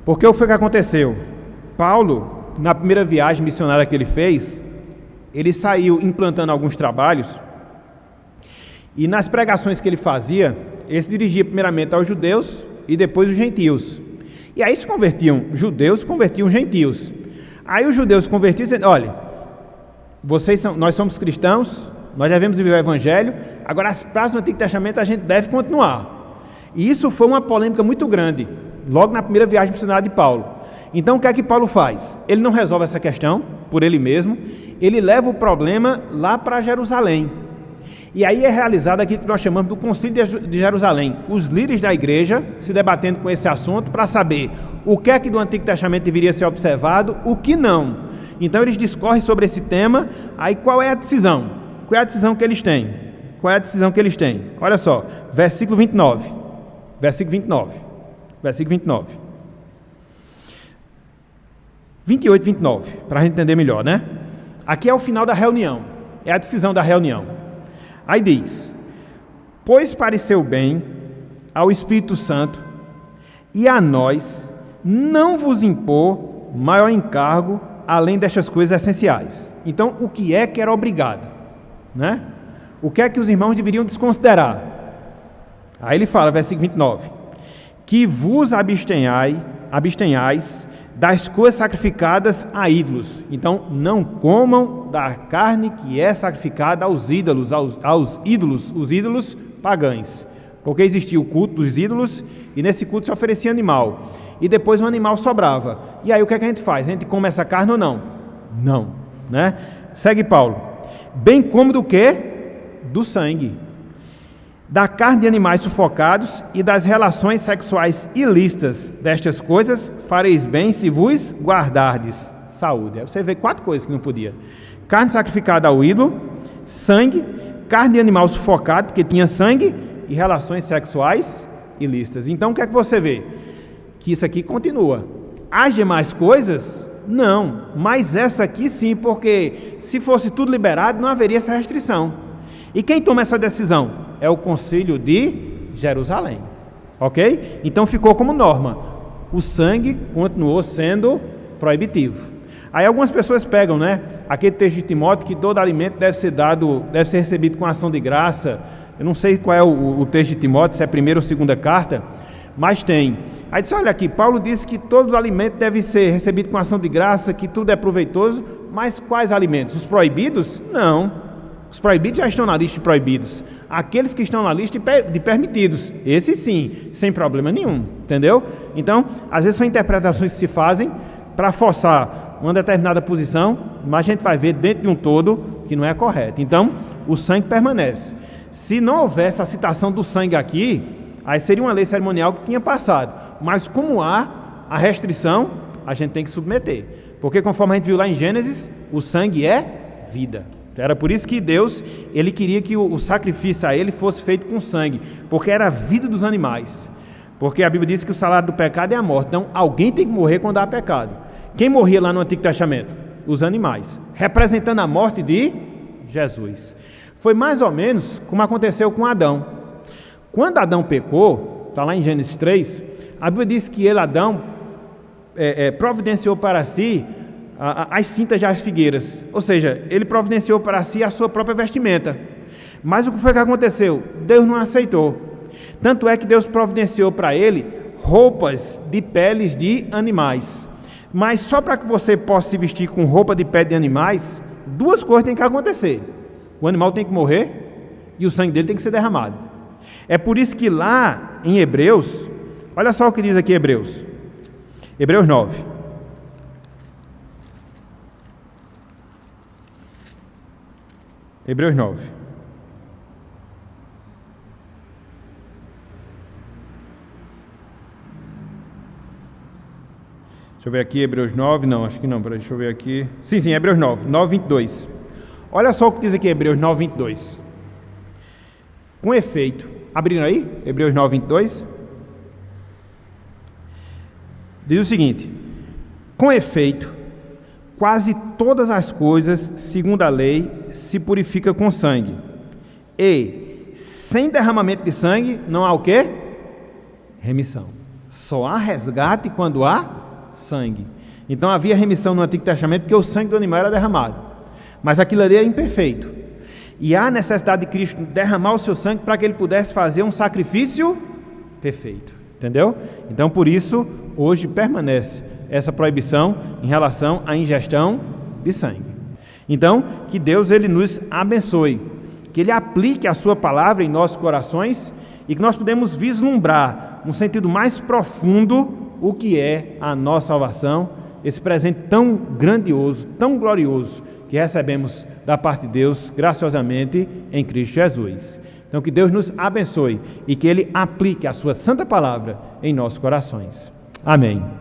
Porque o que foi que aconteceu? Paulo, na primeira viagem missionária que ele fez, ele saiu implantando alguns trabalhos. E nas pregações que ele fazia, ele se dirigia primeiramente aos judeus e depois os gentios. E aí se convertiam judeus, convertiam gentios. Aí os judeus se convertiam dizendo, olha, nós somos cristãos, nós devemos viver o evangelho, agora as praças do Antigo Testamento a gente deve continuar. E isso foi uma polêmica muito grande, logo na primeira viagem missionária de Paulo. Então o que é que Paulo faz? Ele não resolve essa questão por ele mesmo, ele leva o problema lá para Jerusalém. E aí é realizado aquilo que nós chamamos do Concílio de Jerusalém. Os líderes da igreja se debatendo com esse assunto para saber o que é que do Antigo Testamento deveria ser observado, o que não. Então eles discorrem sobre esse tema. Aí qual é a decisão? Qual é a decisão que eles têm? Qual é a decisão que eles têm? Olha só, versículo 29. Versículo 29. Versículo 29. 28 e 29, para a gente entender melhor, né? Aqui é o final da reunião. É a decisão da reunião. Aí diz, pois pareceu bem ao Espírito Santo e a nós não vos impor maior encargo além destas coisas essenciais. Então, o que é que era obrigado? Né? O que é que os irmãos deveriam desconsiderar? Aí ele fala, versículo 29, que vos abstenhais das coisas sacrificadas a ídolos. Então, não comam da carne que é sacrificada aos ídolos, os ídolos pagãos. Porque existia o culto dos ídolos e nesse culto se oferecia animal. E depois o animal sobrava. E aí o que é que a gente faz? A gente come essa carne ou não? Não. Né? Segue Paulo. Bem como do que? Do sangue. Da carne de animais sufocados e das relações sexuais ilícitas. Destas coisas fareis bem se vos guardardes. Saúde. Aí você vê 4 coisas que não podia. Carne sacrificada ao ídolo, sangue, carne de animal sufocado, porque tinha sangue, e relações sexuais ilícitas. Então o que é que você vê? Que isso aqui continua. As demais coisas, não. Mas essa aqui sim, porque se fosse tudo liberado, não haveria essa restrição. E quem toma essa decisão? É o Concílio de Jerusalém, ok? Então ficou como norma, o sangue continuou sendo proibitivo. Aí algumas pessoas pegam, né, aquele texto de Timóteo que todo alimento deve ser recebido com ação de graça. Eu não sei qual é o texto de Timóteo, se é a primeira ou segunda carta, mas tem. Aí diz, olha aqui, Paulo disse que todo alimento deve ser recebido com ação de graça, que tudo é proveitoso, mas quais alimentos? Os proibidos? Não. Os proibidos já estão na lista de proibidos. Aqueles que estão na lista de permitidos, esses sim, sem problema nenhum, entendeu? Então, às vezes são interpretações que se fazem para forçar uma determinada posição, mas a gente vai ver dentro de um todo que não é correto. Então, o sangue permanece. Se não houvesse a citação do sangue aqui, aí seria uma lei cerimonial que tinha passado. Mas como há a restrição, a gente tem que submeter. Porque conforme a gente viu lá em Gênesis, o sangue é vida. Era por isso que Deus, ele queria que o sacrifício a ele fosse feito com sangue, porque era a vida dos animais. Porque a Bíblia diz que o salário do pecado é a morte. Então, alguém tem que morrer quando há pecado. Quem morria lá no Antigo Testamento? Os animais, representando a morte de Jesus. Foi mais ou menos como aconteceu com Adão. Quando Adão pecou, está lá em Gênesis 3, a Bíblia diz que ele, Adão, providenciou para si as cintas das figueiras, ou seja, ele providenciou para si a sua própria vestimenta. Mas o que foi que aconteceu? Deus não aceitou. Tanto é que Deus providenciou para ele roupas de peles de animais. Mas só para que você possa se vestir com roupa de pele de animais, duas coisas têm que acontecer. O animal tem que morrer e o sangue dele tem que ser derramado. É por isso que lá em Hebreus, olha só o que diz aqui Hebreus 9. Hebreus 9. Deixa eu ver aqui, Hebreus 9, não, acho que não, deixa eu ver aqui. Sim, Hebreus 9, 22. Olha só o que diz aqui Hebreus 9, 22. Com efeito, abrindo aí, Hebreus 9, 22. Diz o seguinte: com efeito, quase todas as coisas, segundo a lei, se purifica com sangue. E sem derramamento de sangue, não há o quê? Remissão. Só há resgate quando há sangue. Então havia remissão no Antigo Testamento porque o sangue do animal era derramado. Mas aquilo ali era imperfeito. E há necessidade de Cristo derramar o seu sangue para que ele pudesse fazer um sacrifício perfeito. Entendeu? Então por isso, hoje permanece essa proibição em relação à ingestão de sangue. Então, que Deus ele nos abençoe, que Ele aplique a sua palavra em nossos corações e que nós podemos vislumbrar, num sentido mais profundo, o que é a nossa salvação, esse presente tão grandioso, tão glorioso, que recebemos da parte de Deus, graciosamente, em Cristo Jesus. Então, que Deus nos abençoe e que Ele aplique a sua santa palavra em nossos corações. Amém.